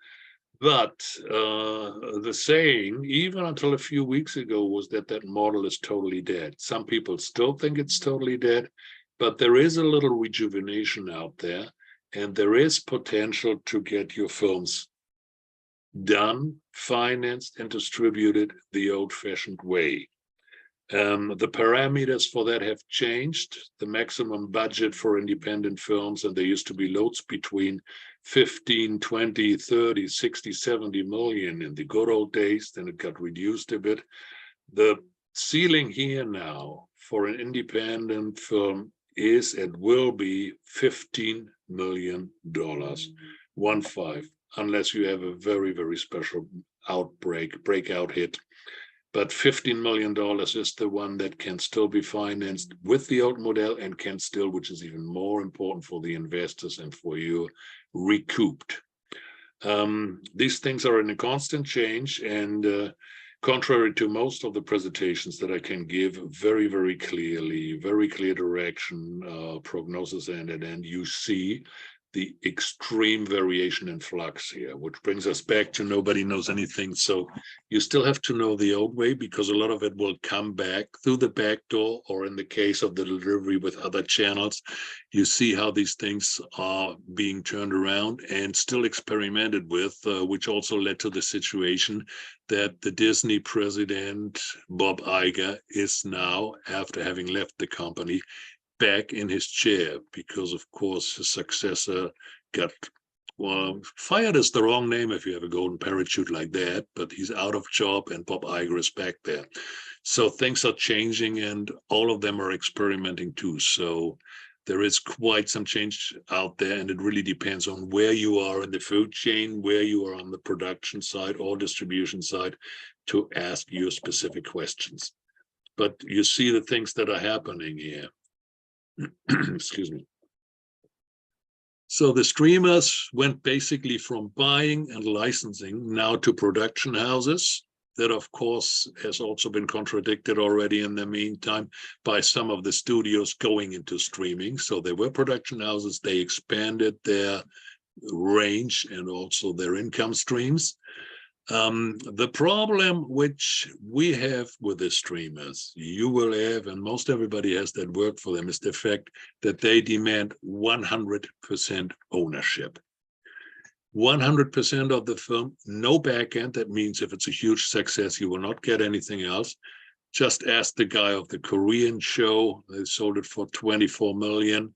But the saying, even until a few weeks ago, was that that model is totally dead. Some people still think it's totally dead, but there is a little rejuvenation out there, and there is potential to get your films done, financed, and distributed the old-fashioned way. The parameters for that have changed. The maximum budget for independent films, and there used to be loads between 15, 20, 30, 60, 70 million in the good old days. Then it got reduced a bit. The ceiling here now for an independent film is and will be $15 million, 1-5, unless you have a very, very special breakout hit. But $15 million is the one that can still be financed with the old model and can still, which is even more important for the investors and for you, recouped. These things are in a constant change, and contrary to most of the presentations that I can give very, very clearly, very clear direction, prognosis, and you see the extreme variation in flux here, which brings us back to nobody knows anything. So you still have to know the old way, because a lot of it will come back through the back door, or in the case of the delivery with other channels, you see how these things are being turned around and still experimented with, which also led to the situation that the Disney president, Bob Iger, is now, after having left the company, back in his chair, because of course his successor got, well, fired is the wrong name if you have a golden parachute like that, but he's out of job and Bob Iger is back there. So things are changing, and all of them are experimenting too. So there is quite some change out there, and it really depends on where you are in the food chain, where you are on the production side or distribution side, to ask your specific questions. But you see the things that are happening here. Excuse me. So the streamers went basically from buying and licensing now to production houses. That, of course, has also been contradicted already in the meantime by some of the studios going into streaming. So they were production houses. They expanded their range and also their income streams. The problem which we have with the streamers, you will have, and most everybody has that work for them, is the fact that they demand 100% ownership. 100% of the film, no back end. That means if it's a huge success, you will not get anything else. Just ask the guy of the Korean show. They sold it for 24 million.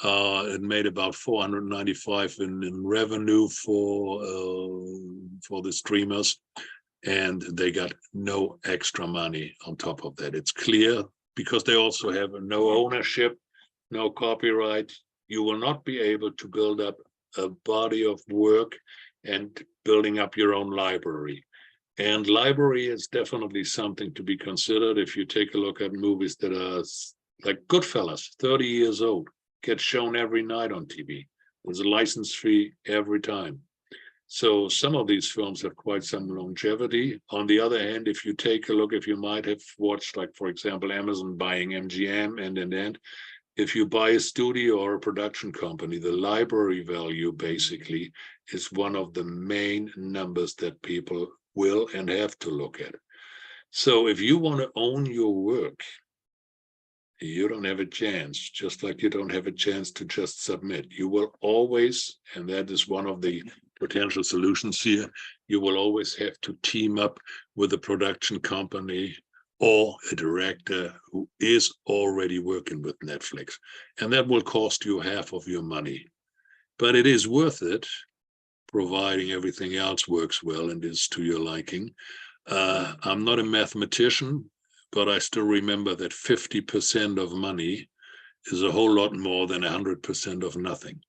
It made about 495 in revenue for the streamers, and they got no extra money on top of that. It's clear, because they also have no ownership, no copyright. You will not be able to build up a body of work and building up your own library. And library is definitely something to be considered. If you take a look at movies that are like Goodfellas, 30 years old, get shown every night on TV. There's a license fee every time. So some of these films have quite some longevity. On the other hand, if you take a look, if you might have watched, like, for example, Amazon buying MGM, and if you buy a studio or a production company, the library value basically is one of the main numbers that people will and have to look at. So if you want to own your work, you don't have a chance, just like you don't have a chance to just submit. You will always, and that is one of the potential solutions here, you will always have to team up with a production company or a director who is already working with Netflix. And that will cost you half of your money. but it is worth it, providing everything else works well and is to your liking. I'm not a mathematician, but I still remember that 50% of money is a whole lot more than 100% of nothing.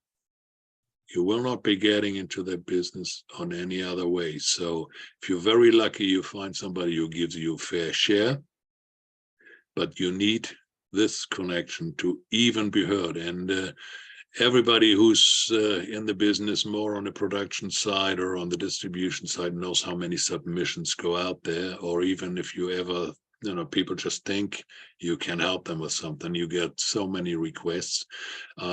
You will not be getting into that business on any other way. So if you're very lucky, you find somebody who gives you a fair share, but you need this connection to even be heard. And everybody who's in the business more on the production side or on the distribution side knows how many submissions go out there. Or even if you ever, people just think you can help them with something, you get so many requests.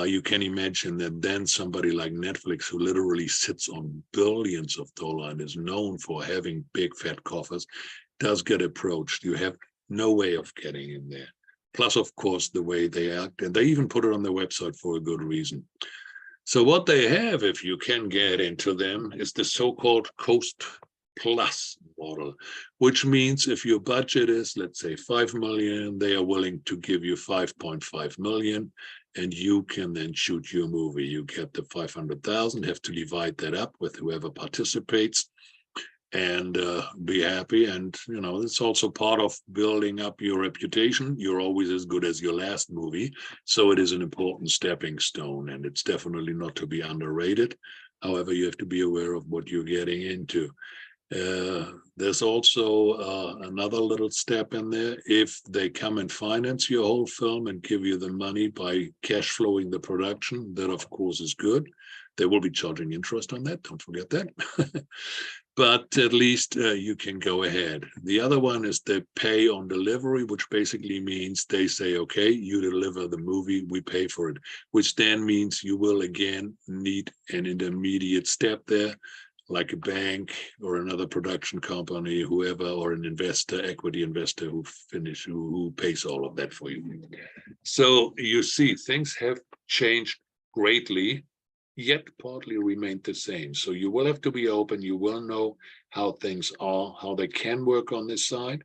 You can imagine that then somebody like Netflix, who literally sits on billions of dollars and is known for having big fat coffers, does get approached. You have no way of getting in there. Plus, of course, the way they act, and they even put it on their website for a good reason. So what they have, if you can get into them, is the so-called Coast Plus model, which means if your budget is, let's say, 5 million, they are willing to give you 5.5 million, and you can then shoot your movie. You get the 500,000, have to divide that up with whoever participates, and be happy. And it's also part of building up your reputation. You're always as good as your last movie, so it is an important stepping stone, and it's definitely not to be underrated. However, you have to be aware of what you're getting into. There's also another little step in there. If they come and finance your whole film and give you the money by cash flowing the production, that of course is good. They will be charging interest on that, don't forget that. But at least you can go ahead. The other one is the pay on delivery, which basically means they say, okay, you deliver the movie, we pay for it, which then means you will again need an intermediate step there, like a bank or another production company, whoever, or an investor, equity investor who pays all of that for you. So you see, things have changed greatly, yet partly remained the same. So you will have to be open. You will know how things are, how they can work on this side.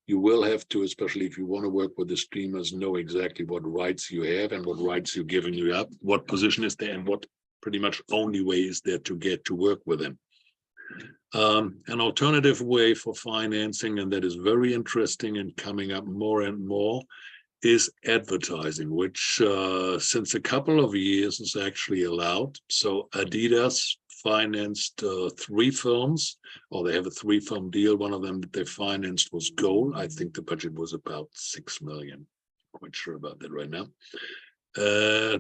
You will have to, especially if you want to work with the streamers, know exactly what rights you have and what rights you're giving you up, what position is there, and what pretty much only way is there to get to work with them. An alternative way for financing, and that is very interesting and coming up more and more, is advertising, which since a couple of years is actually allowed. So Adidas financed 3 films, or they have a 3-film deal. One of them that they financed was Goal. I think the budget was about 6 million. I'm quite sure about that right now.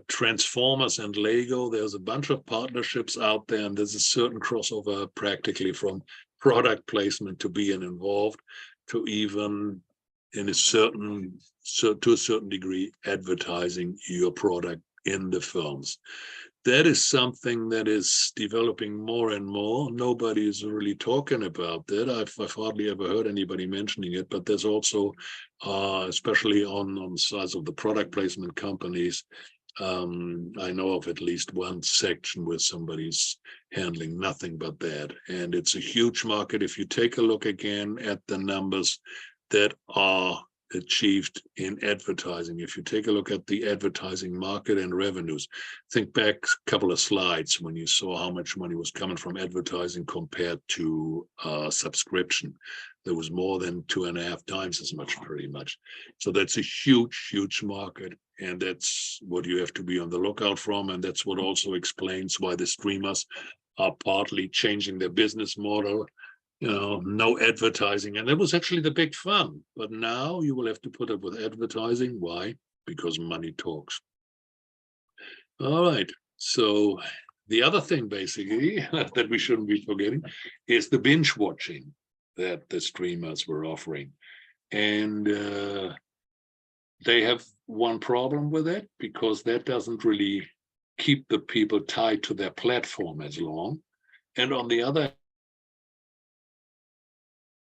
Transformers and Lego, there's a bunch of partnerships out there, and there's a certain crossover practically from product placement to being involved to even in a certain degree advertising your product in the films. That is something that is developing more and more. Nobody is really talking about that. I've hardly ever heard anybody mentioning it, but there's also, especially on the size of the product placement companies, I know of at least one section where somebody's handling nothing but that. And it's a huge market. If you take a look again at the numbers that are achieved in advertising, if you take a look at the advertising market and revenues, think back a couple of slides when you saw how much money was coming from advertising compared to subscription. There was more than 2.5 times as much, pretty much. So that's a huge market, and that's what you have to be on the lookout from. And that's what also explains why the streamers are partly changing their business model. No advertising, and that was actually the big fun. But now you will have to put up with advertising. Why? Because money talks. All right. So the other thing, basically, that we shouldn't be forgetting is the binge watching that the streamers were offering. And they have one problem with it, because that doesn't really keep the people tied to their platform as long. And on the other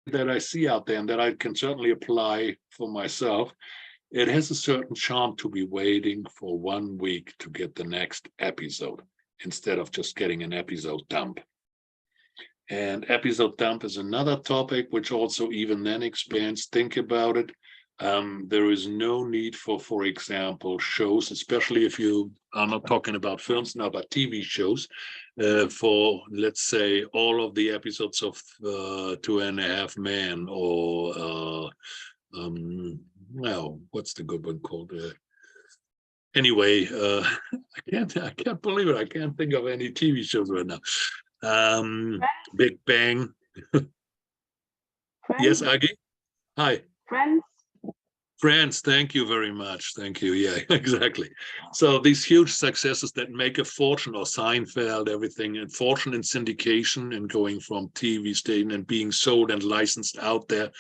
that I see out there, and that I can certainly apply for myself, it has a certain charm to be waiting for 1 week to get the next episode instead of just getting an episode dump. And episode dump is another topic which also even then expands. Think about it. There is no need for example, shows, especially if you are not talking about films now, but TV shows, for, let's say, all of the episodes of 2.5 Men, or well, what's the good one called? Anyway, I can't believe it. I can't think of any TV shows right now. Big Bang. Yes, Aggie? Hi. Friends, thank you very much. Thank you. Yeah, exactly. So these huge successes that make a fortune, or Seinfeld, everything, and fortune in syndication and going from TV station and being sold and licensed out there.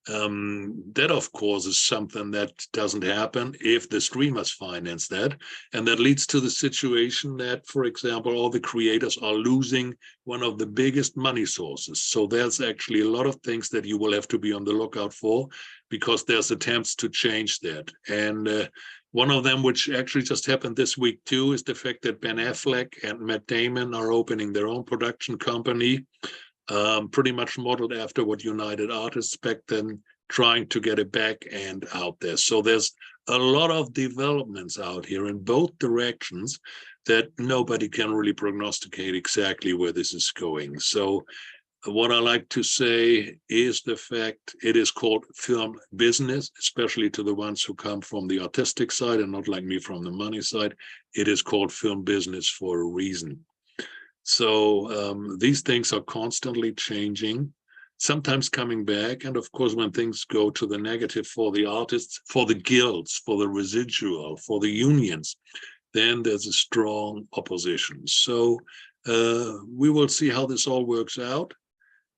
That, of course, is something that doesn't happen if the streamers finance that. And that leads to the situation that, for example, all the creators are losing one of the biggest money sources. So there's actually a lot of things that you will have to be on the lookout for, because there's attempts to change that. And one of them, which actually just happened this week too, is the fact that Ben Affleck and Matt Damon are opening their own production company, pretty much modeled after what United Artists back then, trying to get a back end out there. So there's a lot of developments out here in both directions that nobody can really prognosticate exactly where this is going. So what I like to say is the fact it is called film business, especially to the ones who come from the artistic side and not like me from the money side. It is called film business for a reason. So these things are constantly changing, sometimes coming back. And of course, when things go to the negative for the artists, for the guilds, for the residual, for the unions, then there's a strong opposition. So we will see how this all works out.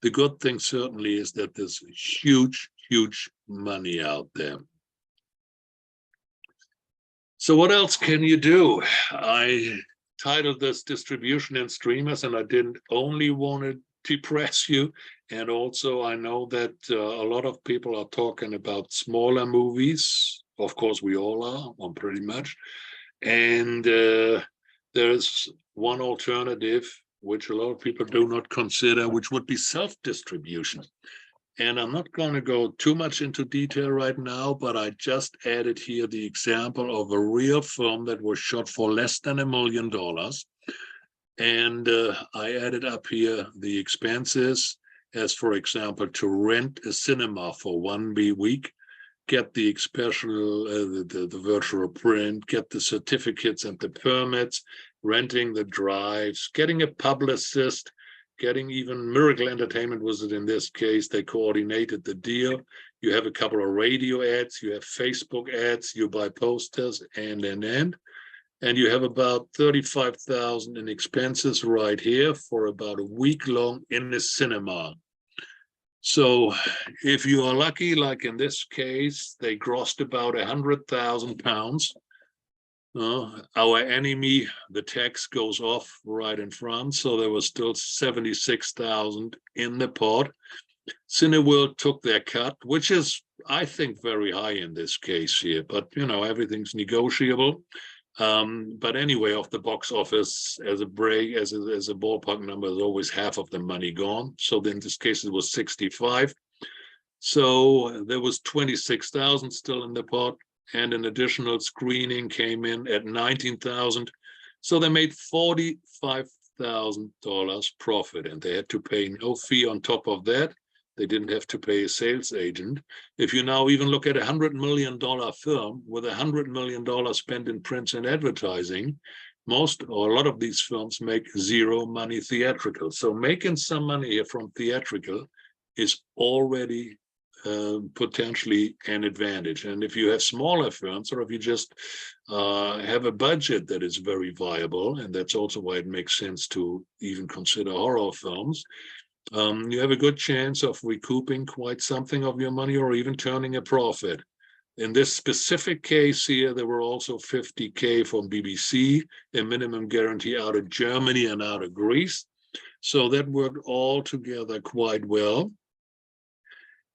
The good thing certainly is that there's huge, huge money out there. So what else can you do? I titled this Distribution and Streamers, and I didn't only want to depress you. And also I know that a lot of people are talking about smaller movies. Of course, we all are, or pretty much. And there's one alternative, which a lot of people do not consider, which would be self-distribution. And I'm not going to go too much into detail right now, but I just added here the example of a real film that was shot for less than $1 million. And I added up here the expenses, as for example, to rent a cinema for 1 week, get the special, the virtual print, get the certificates and the permits, renting the drives, getting a publicist, getting even Miracle Entertainment was it in this case. They coordinated the deal. You have a couple of radio ads, you have Facebook ads, you buy posters, and you have about 35,000 in expenses right here for about a week long in the cinema. So if you are lucky, like in this case, they grossed about £100,000. Our enemy, the tax goes off right in front, so there was still 76,000 in the pot. Cineworld took their cut, which is, I think, very high in this case here, but you know, everything's negotiable. But anyway, off the box office, as a break, as a ballpark number, is always half of the money gone. So in this case, it was 65. So there was 26,000 still in the pot, and an additional screening came in at 19,000. So they made $45,000 profit, and they had to pay no fee on top of that. They didn't have to pay a sales agent. If you now even look at a $100 million film with $100 million spent in prints and advertising, most or a lot of these films make zero money theatrical. So making some money here from theatrical is already potentially an advantage. And if you have smaller films, or if you just have a budget that is very viable, and that's also why it makes sense to even consider horror films, you have a good chance of recouping quite something of your money, or even turning a profit. In this specific case here, there were also 50K from BBC, a minimum guarantee out of Germany and out of Greece. So that worked all together quite well.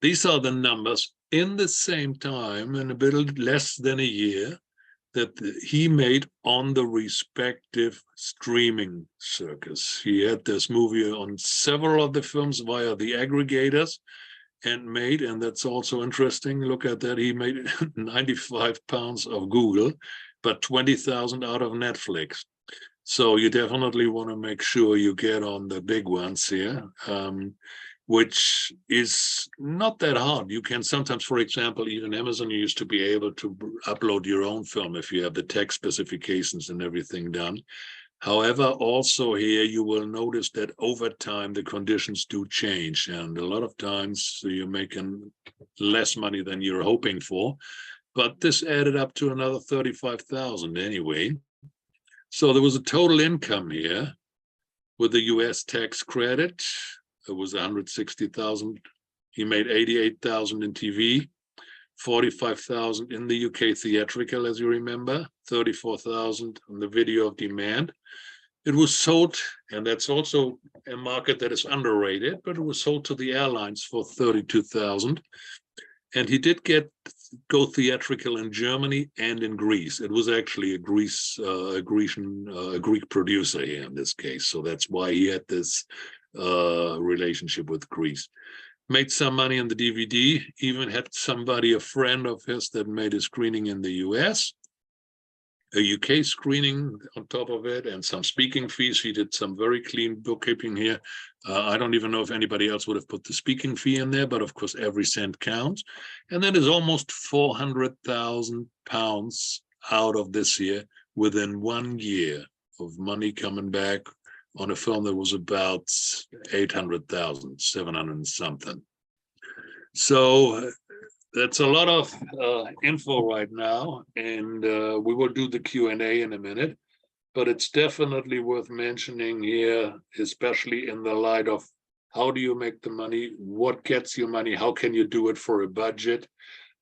These are the numbers in the same time, in a bit less than a year, that he made on the respective streaming circus. He had this movie on several of the films via the aggregators, and made, and that's also interesting, look at that, he made 95 pounds of Google, but 20,000 out of Netflix. So you definitely want to make sure you get on the big ones here, which is not that hard. You can sometimes, for example, even Amazon, you used to be able to upload your own film if you have the text specifications and everything done. However, also here you will notice that over time the conditions do change, and a lot of times you're making less money than you're hoping for. But this added up to another 35,000 anyway. So there was a total income here with the US tax credit. It was 160,000. He made 88,000 in TV, 45,000 in the UK theatrical, as you remember, 34,000 on the video of demand. It was sold, and that's also a market that is underrated, but it was sold to the airlines for 32,000. And he did go theatrical in Germany and in Greece. It was actually a Greek producer here in this case. So that's why he had this relationship with Greece. Made some money on the DVD, even had somebody, a friend of his, that made a screening in the US, a UK screening on top of it, and some speaking fees. He did some very clean bookkeeping here. I don't even know if anybody else would have put the speaking fee in there, but of course every cent counts. And that is almost 400,000 pounds out of this year within 1 year of money coming back on a film that was about 800,000, 700 and something. So that's a lot of info right now, and we will do the Q&A in a minute, but it's definitely worth mentioning here, especially in the light of how do you make the money, what gets you money, how can you do it for a budget.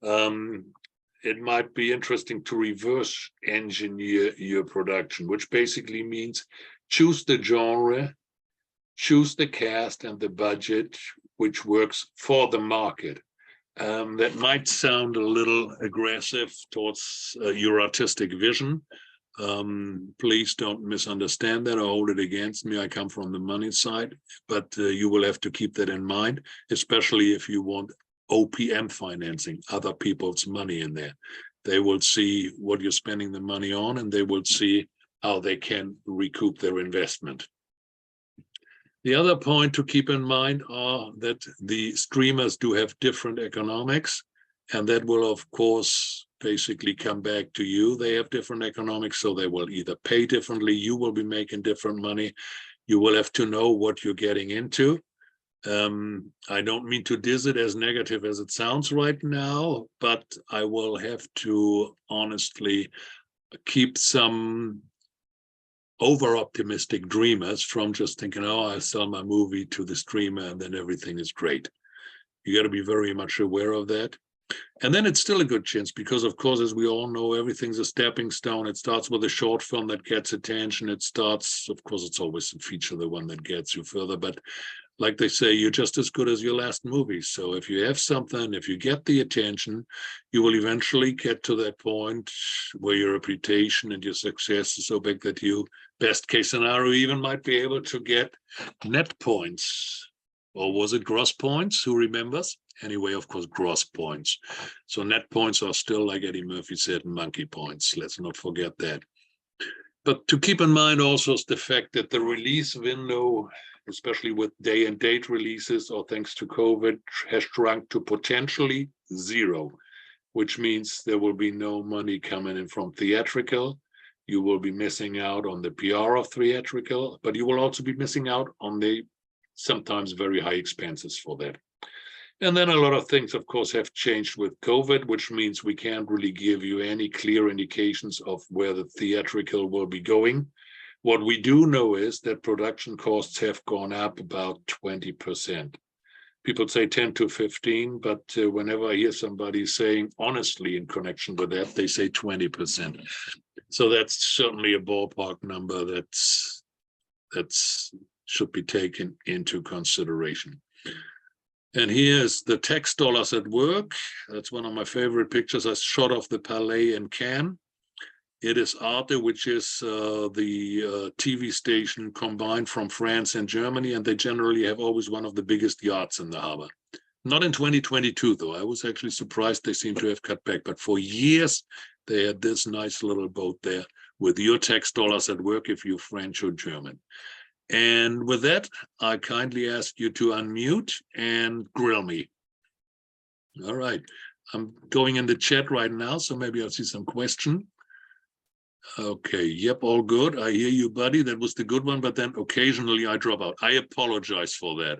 It might be interesting to reverse engineer your production, which basically means choose the genre, choose the cast and the budget, which works for the market. That might sound a little aggressive towards your artistic vision. Please don't misunderstand that or hold it against me. I come from the money side, but you will have to keep that in mind, especially if you want OPM financing, other people's money in there. They will see what you're spending the money on, and they will see how they can recoup their investment. The other point to keep in mind are that the streamers do have different economics, and that will, of course, basically come back to you. They have different economics, so they will either pay differently, you will be making different money. You will have to know what you're getting into. I don't mean to diss it as negative as it sounds right now, but I will have to honestly keep some over-optimistic dreamers from just thinking, oh, I'll sell my movie to the streamer and then everything is great. You got to be very much aware of that. And then it's still a good chance because, of course, as we all know, everything's a stepping stone. It starts with a short film that gets attention. It starts, of course, it's always a feature, the one that gets you further. But like they say, you're just as good as your last movie. So if you have something, if you get the attention, you will eventually get to that point where your reputation and your success is so big that you, best case scenario, even might be able to get net points. Or was it gross points? Who remembers? Anyway, of course, gross points. So net points are still, like Eddie Murphy said, monkey points. Let's not forget that. But to keep in mind also is the fact that the release window, especially with day and date releases or thanks to COVID, has shrunk to potentially 0, which means there will be no money coming in from theatrical. You will be missing out on the PR of theatrical, but you will also be missing out on the sometimes very high expenses for that. And then a lot of things, of course, have changed with COVID, which means we can't really give you any clear indications of where the theatrical will be going. What we do know is that production costs have gone up about 20%. People say 10 to 15, but whenever I hear somebody saying honestly in connection with that, they say 20%. So that's certainly a ballpark number that's should be taken into consideration. And here's the tax dollars at work. That's one of my favorite pictures. I shot off the Palais in Cannes. It is Arte, which is the TV station combined from France and Germany, and they generally have always one of the biggest yachts in the harbor. Not in 2022, though. I was actually surprised they seem to have cut back. But for years, they had this nice little boat there with your tax dollars at work if you're French or German. And with that, I kindly ask you to unmute and grill me. All right. I'm going in the chat right now, so maybe I'll see some question. Okay, yep, all good. I hear you, buddy. That was the good one, but then occasionally I drop out. I apologize for that.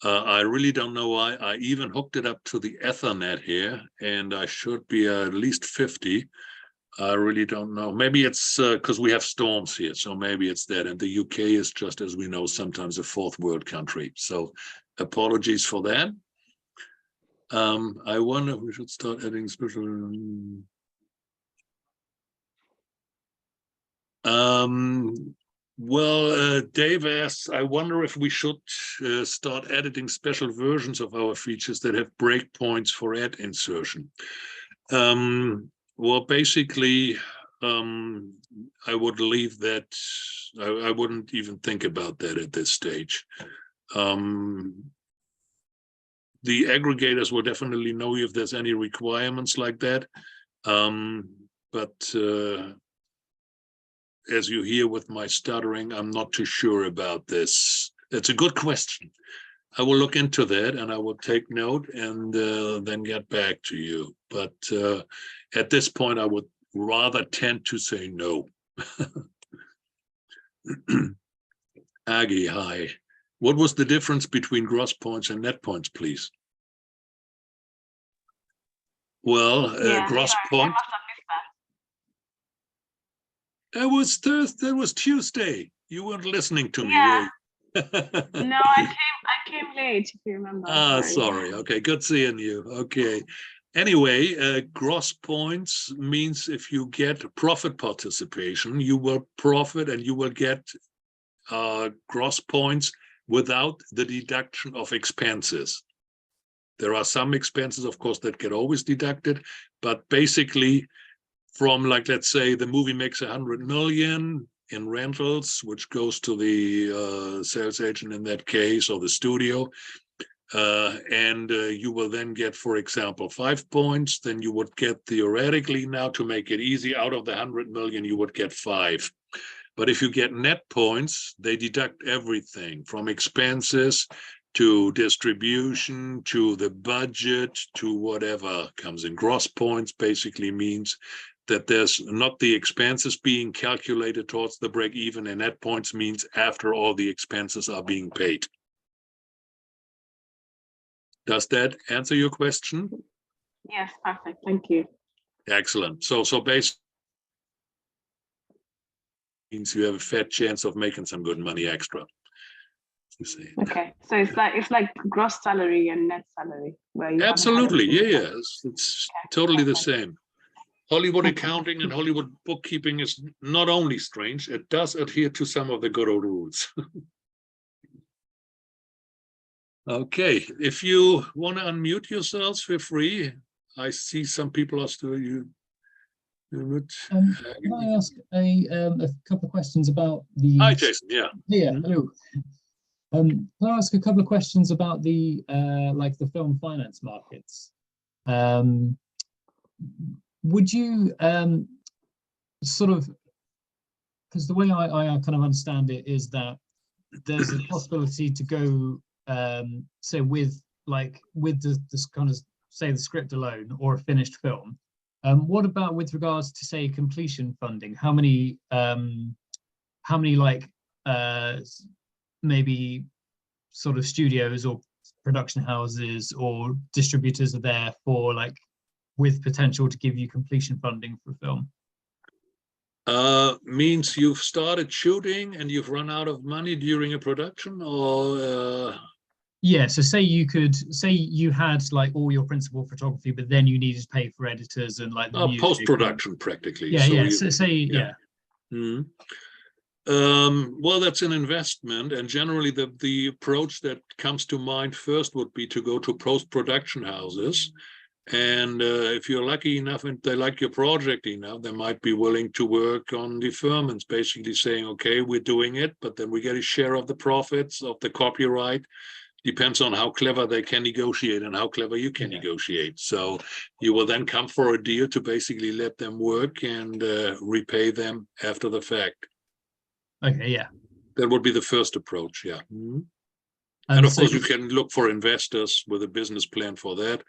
I really don't know why. I even hooked it up to the Ethernet here, and I should be at least 50. I really don't know. Maybe it's because we have storms here, so maybe it's that. And the UK is, just as we know, sometimes a fourth world country. So apologies for that. I wonder if we should start adding special... Well, Dave asks, I wonder if we should start editing special versions of our features that have breakpoints for ad insertion. Well, basically, I would leave that. I wouldn't even think about that at this stage. The aggregators will definitely know if there's any requirements like that. But as you hear with my stuttering, I'm not too sure about this. It's a good question. I will look into that and I will take note and then get back to you. But at this point, I would rather tend to say no. Aggie, hi. What was the difference between gross points and net points, please? Well, gross point. It was Thursday. It was Tuesday. You weren't listening to me, were you? No, I came late, if you remember. Sorry. Okay, good seeing you. Okay. Anyway, gross points means if you get profit participation, you will profit and you will get gross points without the deduction of expenses. There are some expenses, of course, that get always deducted, but basically from, like, let's say the movie makes 100 million in rentals, which goes to the sales agent in that case, or the studio, and you will then get, for example, 5 points. Then you would get, theoretically, now to make it easy, out of the 100 million, you would get 5. But if you get net points, they deduct everything from expenses to distribution, to the budget, to whatever comes in. Gross points basically means that there's not the expenses being calculated towards the break even, and net points means after all the expenses are being paid. Does that answer your question? Yes, perfect. Thank you. Excellent. So basically means you have a fair chance of making some good money extra. Okay, so it's like gross salary and net salary, where you absolutely, yeah, it's totally the same. Hollywood accounting and Hollywood bookkeeping is not only strange, it does adhere to some of the good old rules. Okay, if you want to unmute yourselves, feel free. I see some people are still you. Can I ask a couple of questions about the... Hi, Jason. Yeah. Yeah, hello. Can I ask a couple of questions about the like the film finance markets? Would you sort of, because the way I kind of understand it is that there's a possibility to go say with this kind of, say, the script alone or a finished film. What about with regards to, say, completion funding? How many like maybe sort of studios or production houses or distributors are there for, like, with potential to give you completion funding for film? Means you've started shooting and you've run out of money during a production, or yeah, so say you had like all your principal photography, but then you needed to pay for editors and like the post-production practically. Yeah, so yeah. So say yeah. Well, that's an investment, and generally the approach that comes to mind first would be to go to post-production houses. And if you're lucky enough and they like your project enough, they might be willing to work on deferments, basically saying, okay, we're doing it, but then we get a share of the profits of the copyright depends on how clever they can negotiate and how clever you can negotiate. So you will then come for a deal to basically let them work and repay them after the fact. Okay, yeah. That would be the first approach, yeah. Mm-hmm. And And of so course, you can look for investors with a business plan for that.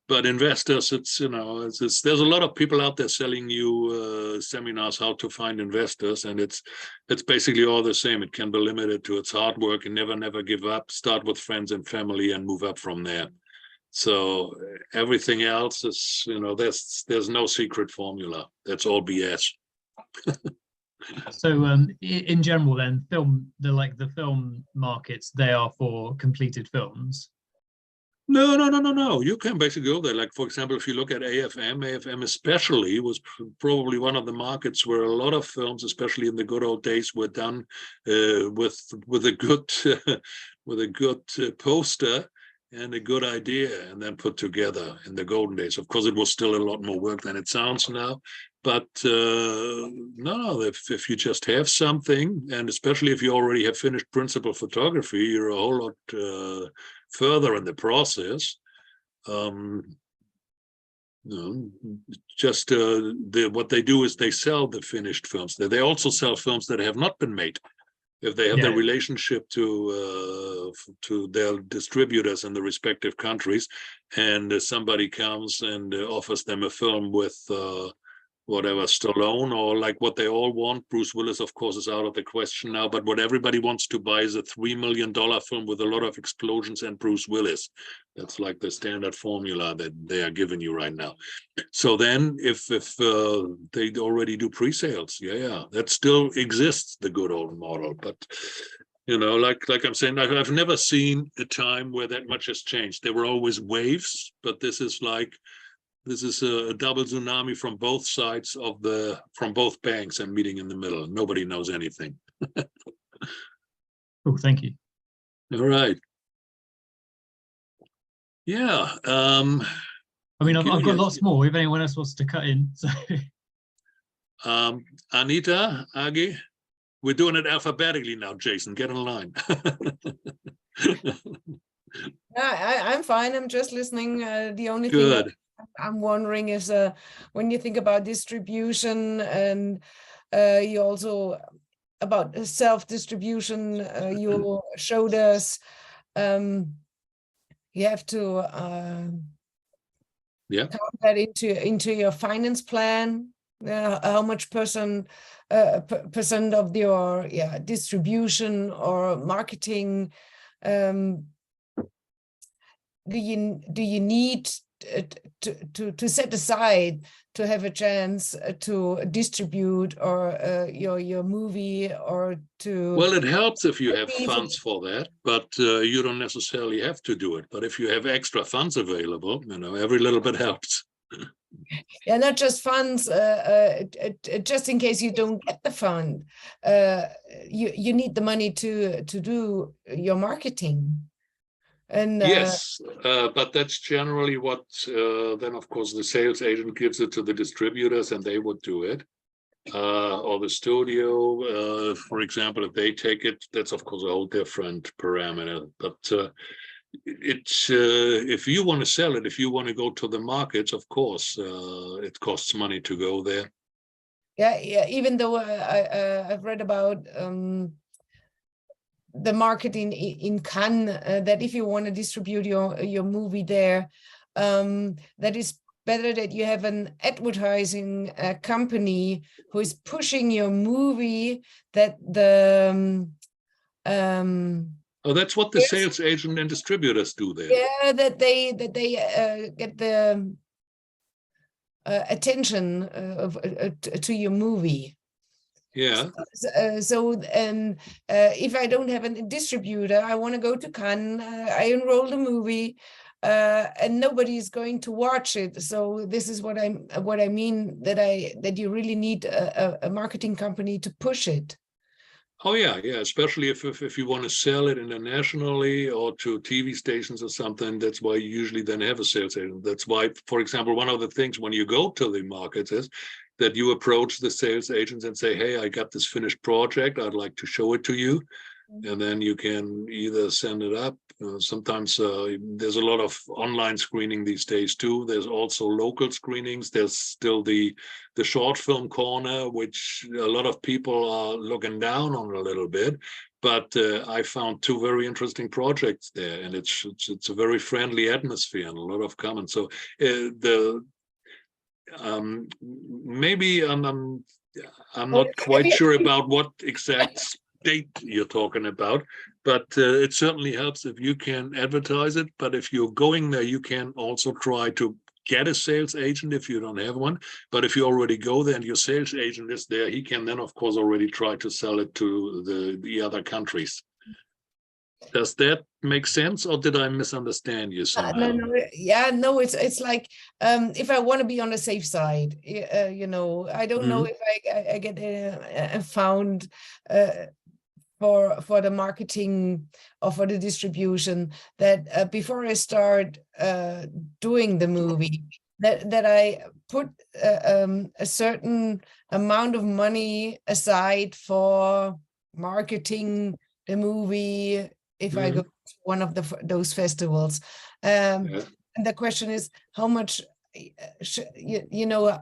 But investors, it's, you know, it's there's a lot of people out there selling you seminars how to find investors, and it's basically all the same. It can be limited to its hard work and never give up. Start with friends and family and move up from there. So everything else is, you know, there's no secret formula. That's all BS. So in general, then the film markets, they are for completed films. No. You can basically go there. Like, for example, if you look at AFM especially was probably one of the markets where a lot of films, especially in the good old days, were done with a good poster and a good idea, and then put together in the golden days. Of course, it was still a lot more work than it sounds now. But no, if you just have something, and especially if you already have finished principal photography, you're a whole lot further in the process. Just what they do is they sell the finished films. They also sell films that have not been made. If they have the relationship to their distributors in the respective countries, and somebody comes and offers them a film with whatever, Stallone, or like what they all want. Bruce Willis, of course, is out of the question now, but what everybody wants to buy is a $3 million film with a lot of explosions and Bruce Willis. That's like the standard formula that they are giving you right now. So then if they already do pre-sales, that still exists, the good old model. But you know, like I'm saying, I've never seen a time where that much has changed. There were always waves, but this is a double tsunami from both sides from both banks and meeting in the middle. Nobody knows anything. Oh, thank you. All right. Yeah. I mean, I've got lots more if anyone else wants to cut in. So. Anita, Agi, we're doing it alphabetically now, Jason. Get in line. I'm fine. I'm just listening. The only Good. thing I'm wondering is when you think about distribution, and you also about self-distribution, you showed us you have to count that into your finance plan. How much percent of your distribution or marketing do you need to set aside to have a chance to distribute or your movie, or to... Well, it helps if you have funds for that, but you don't necessarily have to do it. But if you have extra funds available, you know, every little bit helps. Yeah, not just funds, just in case you don't get the fund, you need the money to do your marketing. And yes, but that's generally what then of course the sales agent gives it to the distributors, and they would do it, or the studio, for example, if they take it, that's of course a whole different parameter. But it's if you want to sell it, if you want to go to the markets, of course it costs money to go there. Even though I've read about the marketing in Cannes, that if you want to distribute your movie there, that is better that you have an advertising company who is pushing your movie, that the oh, that's what the sales agent and distributors do there. Yeah, that they get the attention to your movie. Yeah. So if I don't have a distributor, I want to go to Cannes, I enroll the movie, and nobody is going to watch it. So this is what I mean, that you really need a marketing company to push it. Oh yeah, especially if you want to sell it internationally or to TV stations or something. That's why you usually then have a sales agent. That's why, for example, one of the things when you go to the markets is that you approach the sales agents and say, hey, I got this finished project, I'd like to show it to you. and then you can either send it up. Sometimes there's a lot of online screening these days too. There's also local screenings. There's still the short film corner, which a lot of people are looking down on a little bit. But I found two very interesting projects there, and it's a very friendly atmosphere and a lot of comments. So maybe I'm not quite sure about what exact date you're talking about, but it certainly helps if you can advertise it. But if you're going there, you can also try to get a sales agent if you don't have one. But if you already go there and your sales agent is there, he can then of course already try to sell it to the other countries. Does that make sense, or did I misunderstand you somehow? No, it's like if I want to be on the safe side, you know, I don't know if I get found for the marketing or for the distribution, that before I start doing the movie, that I put a certain amount of money aside for marketing the movie if I go to one of those festivals. And the question is, how much, you know,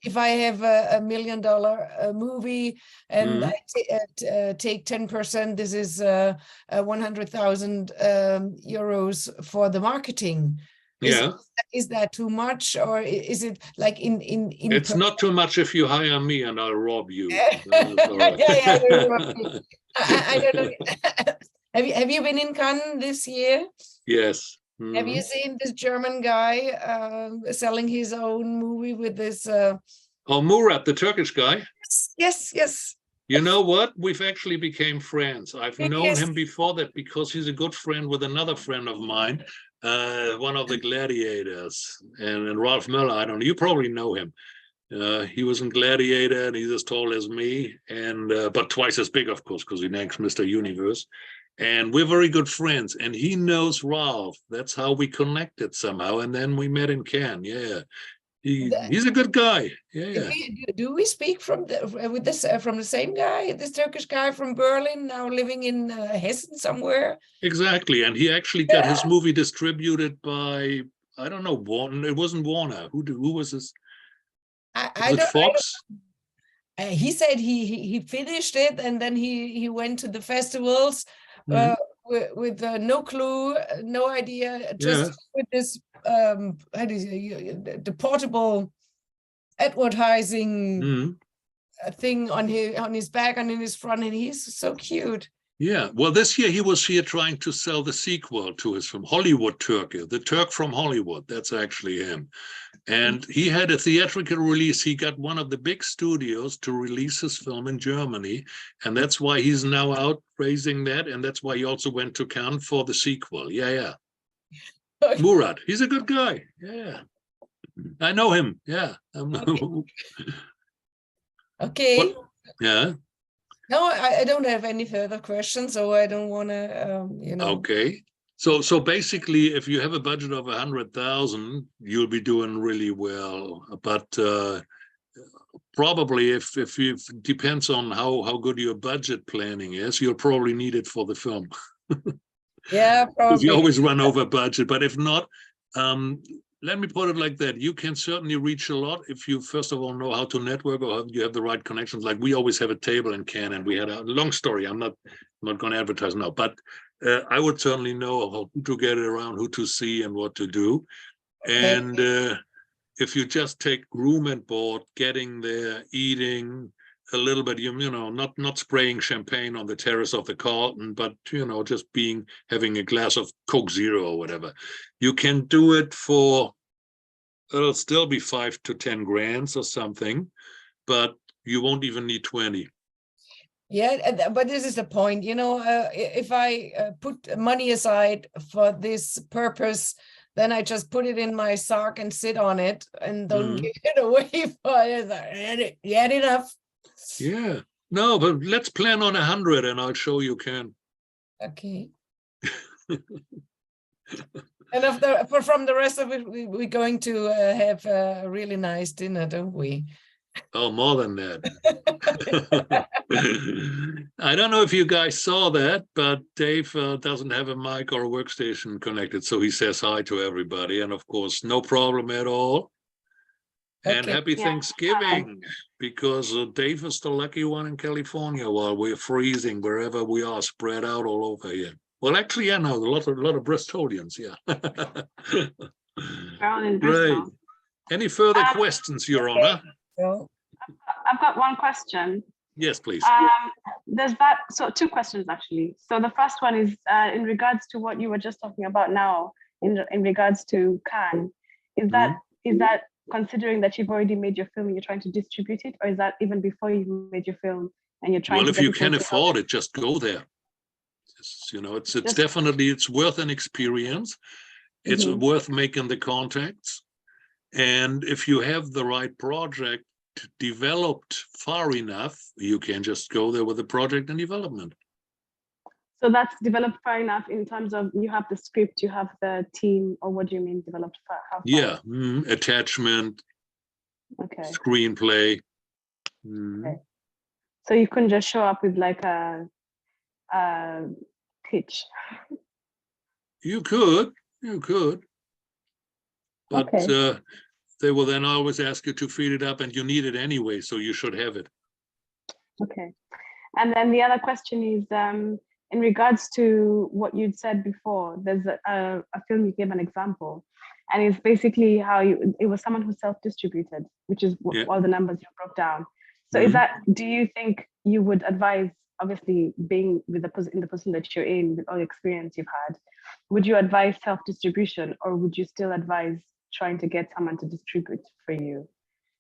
if I have a $1 million movie and I take 10%, this is 100,000 euros for the marketing. Is that too much, or is it like in It's not too much if you hire me and I'll rob you. I don't know. Have you been in Cannes this year? Yes. Have you seen this German guy selling his own movie with this? Oh, Murat, the Turkish guy? Yes. You know what? We've actually became friends. I've known him before that because he's a good friend with another friend of mine, one of the Gladiators, and Ralph Möller. I don't know. You probably know him. He was in Gladiator, and he's as tall as me, and but twice as big, of course, because he named Mr. Universe. And we're very good friends, and he knows Ralph. That's how we connected somehow, and then we met in Cannes. Yeah, he's a good guy. Yeah. Do we speak from the same guy, this Turkish guy from Berlin, now living in Hessen somewhere? Exactly, and he actually got his movie distributed by, I don't know, Warner. It wasn't Warner. Who was this? I don't, Fox? He said he finished it, and then he went to the festivals. With no clue, no idea, just with this how do you say, the portable advertising thing on his back and in his front, and he's so cute. Yeah, well, this year he was here trying to sell the sequel to his film, Hollywood Turkey, the Turk from Hollywood. That's actually him. And he had a theatrical release. He got one of the big studios to release his film in Germany. And that's why he's now out raising that. And that's why he also went to Cannes for the sequel. Yeah. Murat, he's a good guy. Yeah. I know him. Yeah. Okay. Yeah. No, I don't have any further questions, so I don't want to, you know. Okay. So basically, if you have a budget of 100,000, you'll be doing really well. But probably if you depends on how good your budget planning is, you'll probably need it for the film. Yeah, probably. You always run over budget. But if not, let me put it like that. You can certainly reach a lot if you, first of all, know how to network or you have the right connections. Like we always have a table in Cannes, and we had a long story. I'm not going to advertise now, but I would certainly know how to get it around, who to see and what to do. And if you just take room and board, getting there, eating a little bit, you know, not spraying champagne on the terrace of the Carlton, but, you know, just having a glass of Coke Zero or whatever. You can do it for, it'll still be 5 to 10 grand or something, but you won't even need 20. Yeah, but this is the point, you know, if I put money aside for this purpose, then I just put it in my sock and sit on it and don't give it away for it. You had enough. Yeah, no, but let's plan on 100 and I'll show you can. Okay. And from the rest of it, we're going to have a really nice dinner, don't we? Oh, more than that. I don't know if you guys saw that, but Dave doesn't have a mic or a workstation connected, so he says hi to everybody. And of course, no problem at all. And Okay. happy Yeah. Thanksgiving, because Dave is the lucky one in California while we're freezing wherever we are, spread out all over here. Well, actually, I know a lot of Bristolians, yeah. We're all in Great. Bristol. Any further questions, Your Okay. Honor? So, I've got one question. Yes, please. So two questions actually. So the first one is in regards to what you were just talking about now, in regards to Cannes. Is that considering that you've already made your film and you're trying to distribute it, or is that even before you made your film and you're trying Well, to if get you people can to afford it, just go there. It's Just- definitely, it's worth an experience. It's Mhm. worth making the contacts. And if you have the right project developed far enough, you can just go there with the project and development. So that's developed far enough in terms of you have the script, you have the team, or what do you mean developed far? How far? Yeah, attachment, Okay. screenplay. Okay. So you couldn't just show up with like a pitch. You could, but Okay. they will then always ask you to feed it up, and you need it anyway, so you should have it. Okay. And then the other question is in regards to what you'd said before, there's a film you gave an example, and it's basically how it was someone who self-distributed, which is all the numbers you broke down. So is that, do you think you would advise, obviously being in the position that you're in, with all the experience you've had, would you advise self-distribution, or would you still advise trying to get someone to distribute for you?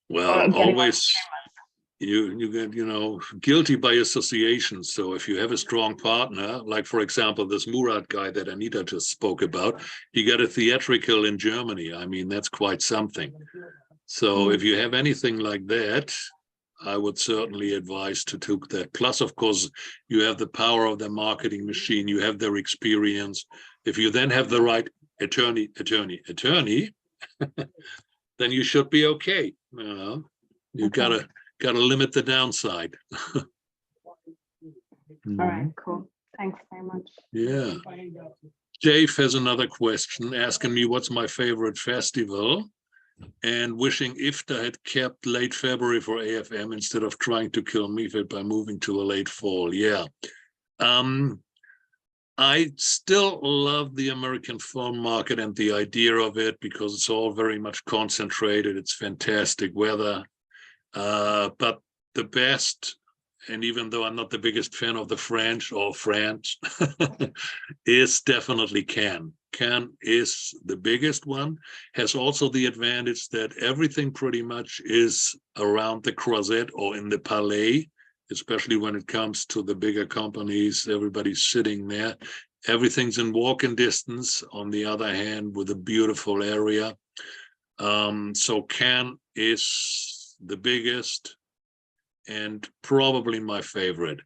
Well, always you get, guilty by association. So if you have a strong partner, like for example, this Murat guy that Anita just spoke about, he got a theatrical in Germany. I mean, that's quite something. So if you have anything like that, I would certainly advise to take that. Plus, of course, you have the power of the marketing machine, you have their experience. If you then have the right attorney, then you should be okay. You gotta limit the downside. All right, cool. Thanks very much. Yeah. Dave has another question asking me what's my favorite festival, and wishing IFTA had kept late February for AFM instead of trying to kill MIFID by moving to a late fall. Yeah. I still love the American film market and the idea of it, because it's all very much concentrated. It's fantastic weather. But the best, and even though I'm not the biggest fan of the French or France, is definitely Cannes. Cannes is the biggest one, has also the advantage that everything pretty much is around the Croisette or in the Palais, especially when it comes to the bigger companies. Everybody's sitting there. Everything's in walking distance, on the other hand, with a beautiful area. So Cannes is the biggest and probably my favorite.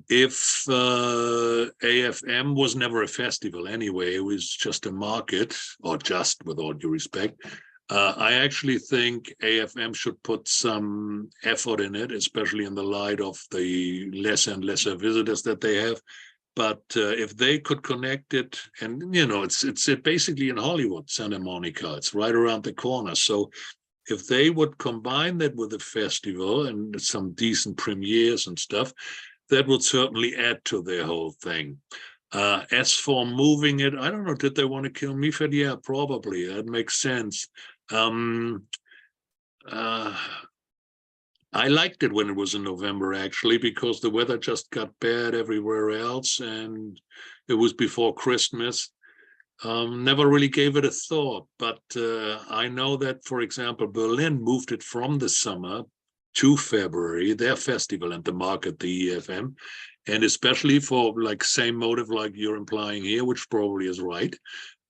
If AFM was never a festival anyway, it was just a market, or just, with all due respect, I actually think AFM should put some effort in it, especially in the light of the lesser and lesser visitors that they have. But if they could connect it, and it's basically in Hollywood, Santa Monica, it's right around the corner. So if they would combine that with a festival and some decent premieres and stuff, that would certainly add to their whole thing. As for moving it, I don't know, did they want to kill MIFID? Yeah, probably. That makes sense. I liked it when it was in November, actually, because the weather just got bad everywhere else, and it was before Christmas. Never really gave it a thought, but I know that, for example, Berlin moved it from the summer to February, their festival, and the market, the EFM, and especially for like same motive like you're implying here, which probably is right.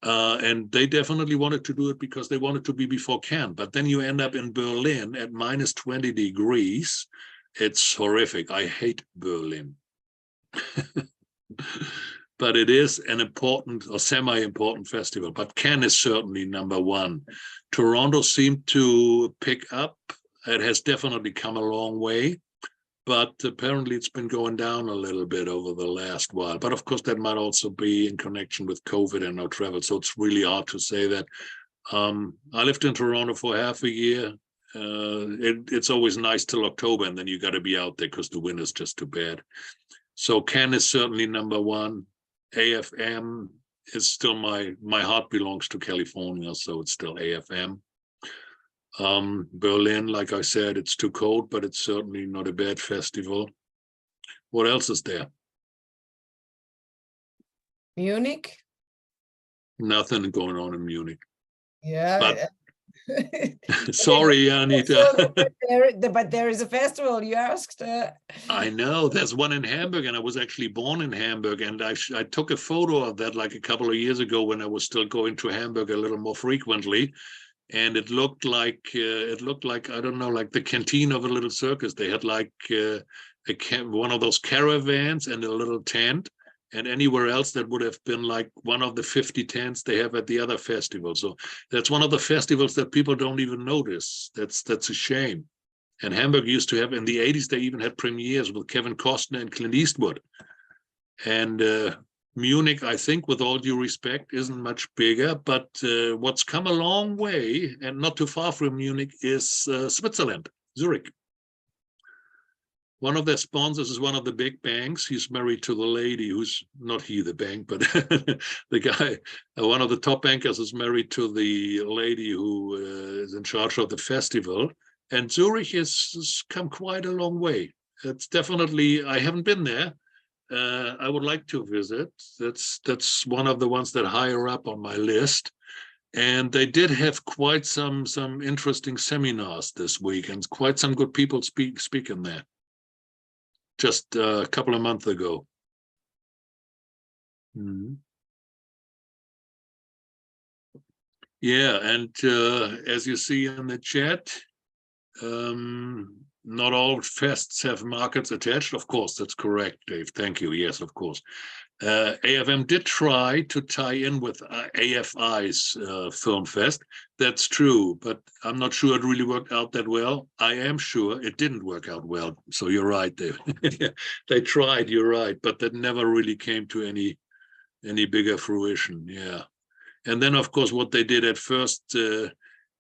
And they definitely wanted to do it because they wanted to be before Cannes, but then you end up in Berlin at minus 20 degrees. It's horrific. I hate Berlin. But it is an important or semi-important festival. But Cannes is certainly number one. Toronto seemed to pick up It has definitely come a long way, but apparently it's been going down a little bit over the last while. But of course, that might also be in connection with COVID and no travel. So it's really hard to say that. I lived in Toronto for half a year. It's always nice till October, and then you got to be out there because the wind is just too bad. So Ken is certainly number one. AFM is still my heart belongs to California, so it's still AFM. Berlin, like I said, it's too cold, but it's certainly not a bad festival. What else is there? Munich? Nothing going on in Munich. Yeah. But sorry, Anita. But there is a festival, you asked. I know, there's one in Hamburg, and I was actually born in Hamburg, and I took a photo of that like a couple of years ago when I was still going to Hamburg a little more frequently. And it looked like I don't know, like the canteen of a little circus. They had like one of those caravans and a little tent, and anywhere else that would have been like one of the 50 tents they have at the other festival. So that's one of the festivals that people don't even notice. That's a shame. And Hamburg used to have, in the 80s, they even had premieres with Kevin Costner and Clint Eastwood. And Munich, I think, with all due respect, isn't much bigger, but what's come a long way, and not too far from Munich, is Switzerland, Zurich. One of their sponsors is one of the big banks. He's married to the lady who's not the bank, but the guy, one of the top bankers is married to the lady who is in charge of the festival. And Zurich has come quite a long way. It's definitely, I haven't been there. I would like to visit. That's one of the ones that higher up on my list. And they did have quite some interesting seminars this week, and quite some good people speaking there. Just a couple of months ago. Yeah, and as you see in the chat, not all fests have markets attached. Of course, that's correct, Dave. Thank you. Yes, of course. AFM did try to tie in with AFI's Film Fest. That's true, but I'm not sure it really worked out that well. I am sure it didn't work out well. So you're right, Dave. They tried, you're right, but that never really came to any bigger fruition. Yeah. And then, of course, what they did at first,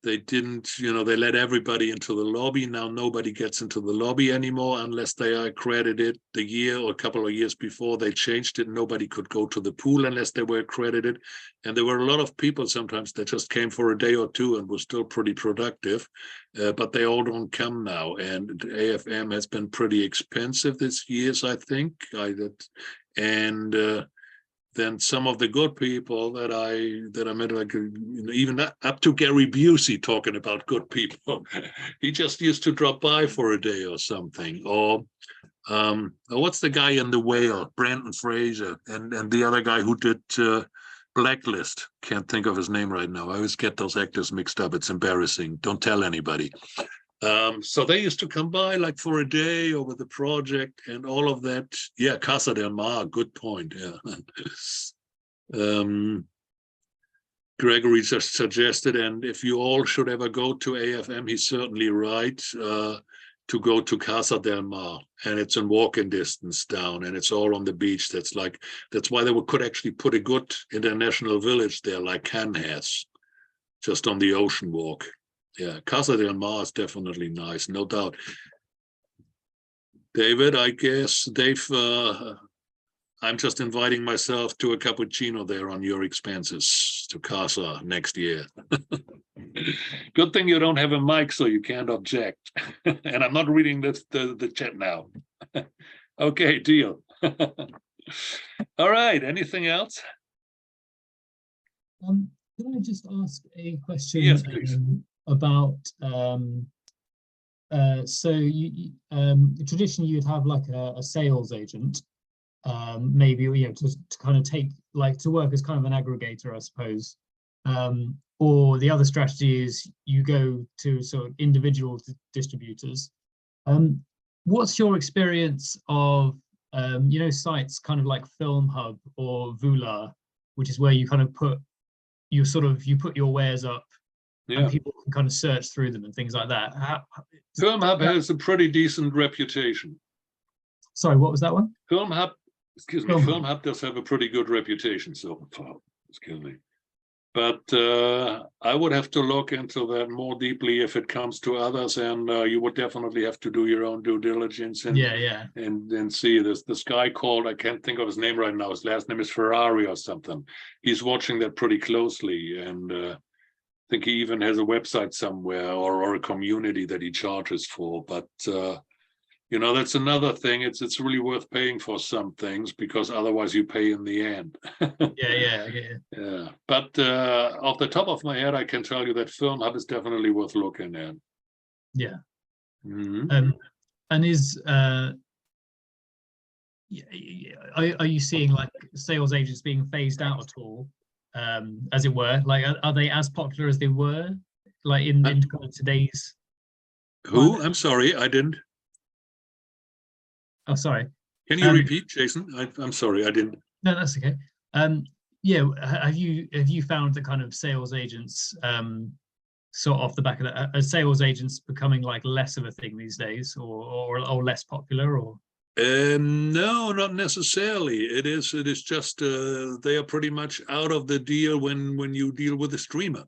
they didn't, they let everybody into the lobby. Now nobody gets into the lobby anymore unless they are accredited. The year or a couple of years before, they changed it. Nobody could go to the pool unless they were accredited. And there were a lot of people sometimes that just came for a day or two and were still pretty productive, but they all don't come now. And AFM has been pretty expensive this year, I think. Then some of the good people that I met, like even up to Gary Busey talking about good people. He just used to drop by for a day or something. Or what's the guy in The Whale? Brandon Fraser, and the other guy who did Blacklist. Can't think of his name right now. I always get those actors mixed up. It's embarrassing. Don't tell anybody. So they used to come by like for a day or with a project and all of that. Yeah, Casa del Mar, good point. Yeah. Gregory just suggested, and if you all should ever go to AFM, he's certainly right, to go to Casa del Mar, and it's in walking distance down, and it's all on the beach. That's why they could actually put a good international village there, like Cannes has, just on the ocean walk. Yeah, Casa del Mar is definitely nice, no doubt. David, I guess, Dave, I'm just inviting myself to a cappuccino there on your expenses to Casa next year. Good thing you don't have a mic, so you can't object. And I'm not reading the chat now. Okay, deal. All right, anything else? Can I just ask a question? Yes, please. About so traditionally you'd have like a sales agent, maybe to kind of to work as kind of an aggregator, I suppose, or the other strategy is you go to sort of individual distributors. What's your experience of sites kind of like Film Hub or Vula, which is where you kind of put your wares up Yeah. and people can kind of search through them and things like that. Film Hub has a pretty decent reputation. Sorry, what was that one? Film Hub, excuse me, Film Film Hub does have a pretty good reputation so far. Excuse me. But I would have to look into that more deeply if it comes to others, and you would definitely have to do your own due diligence and and see this guy called, I can't think of his name right now. His last name is Ferrari or something. He's watching that pretty closely, and I think he even has a website somewhere or a community that he charges for. But you know, that's another thing. It's really worth paying for some things because otherwise you pay in the end. Yeah, I get you. Yeah, but off the top of my head, I can tell you that Film Hub is definitely worth looking at. Yeah. Mm-hmm. And is are you seeing like sales agents being phased out at all, as it were? Like, are they as popular as they were, like in kind of today's? Who? climate? I'm sorry, I didn't. Oh, sorry. Can you repeat, Jason? I'm sorry, I didn't. No, that's okay. Yeah, have you found that kind of sales agents, sort of off the back of that, are sales agents becoming like less of a thing these days, or less popular, or? No, not necessarily. It is just they are pretty much out of the deal when you deal with a streamer.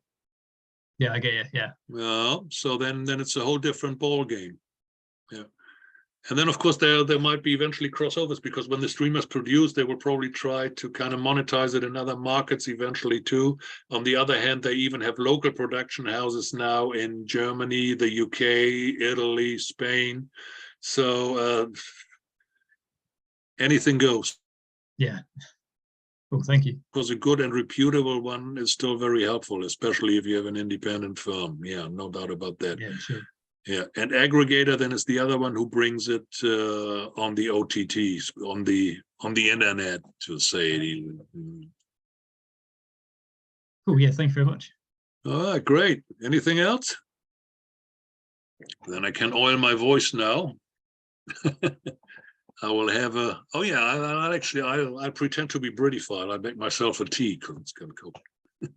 Yeah, I get you. Yeah. Well, so then it's a whole different ball game. Yeah. And then, of course, there might be eventually crossovers, because when the streamers produce, they will probably try to kind of monetize it in other markets eventually too. On the other hand, they even have local production houses now in Germany, the UK, Italy, Spain. So anything goes. Yeah. Cool, thank you. Because a good and reputable one is still very helpful, especially if you have an independent firm. Yeah, no doubt about that. Yeah, sure. Yeah, and aggregator then is the other one who brings it on the OTTs, on the internet, to say it even. Cool, yeah, thank you very much. All right, great. Anything else? Then I can oil my voice now. I will have a, oh yeah, I pretend to be Britified. I make myself a tea because it's going to go.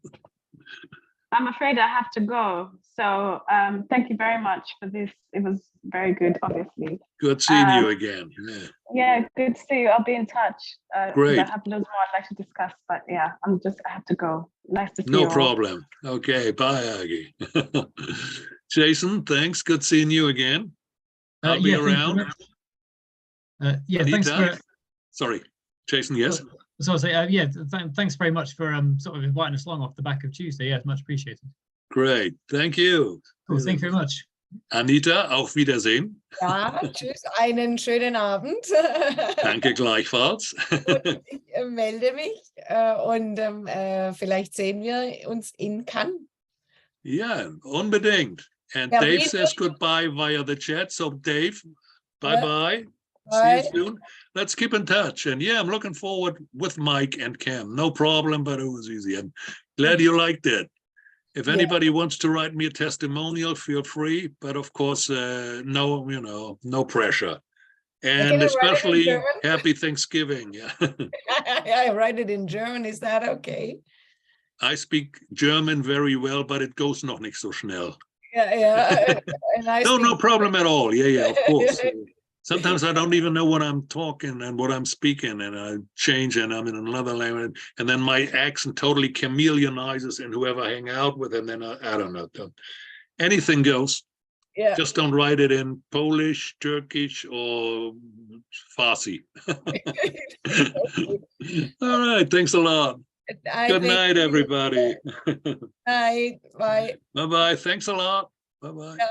I'm afraid I have to go. So thank you very much for this. It was very good, obviously. Good seeing you again. Yeah. Yeah, good to see you. I'll be in touch. Great. I have loads more I'd like to discuss, but yeah, I have to go. Nice to see you. No all. problem. Okay, bye, Aggie. Jason, thanks. Good seeing you again. I'll be around. Yeah, Anita? thanks for. Sorry, Jason. Yes. So I'll say, yeah, thanks very much for sort of inviting us along off the back of Tuesday. Yeah, much appreciated. Great, thank you. Cool, thank you very much. Anita, auf Wiedersehen. Ja, tschüss, einen schönen Abend. Danke gleichfalls. Und ich melde mich und vielleicht sehen wir uns in Cannes. Yeah, unbedingt. And Yeah, Dave says goodbye via the chat. So Dave, bye-bye. Bye. See you soon. Let's keep in touch. And yeah, I'm looking forward with Mike and Cam. No problem, but it was easy. I'm glad you liked it. If anybody wants to write me a testimonial, feel free. But of course, no pressure. And especially happy Thanksgiving. Yeah. I write it in German. Is that okay? I speak German very well, but it goes noch nicht so schnell. Yeah. No problem at all. Yeah, of course. Sometimes I don't even know what I'm talking and what I'm speaking, and I change and I'm in another language, and then my accent totally chameleonizes in whoever I hang out with, and then I don't know. Anything goes. Yeah. Just don't write it in Polish, Turkish, or Farsi. All right. Thanks a lot. Good night, everybody. Night. Bye. Bye-bye. Thanks a lot. Bye-bye. Yeah.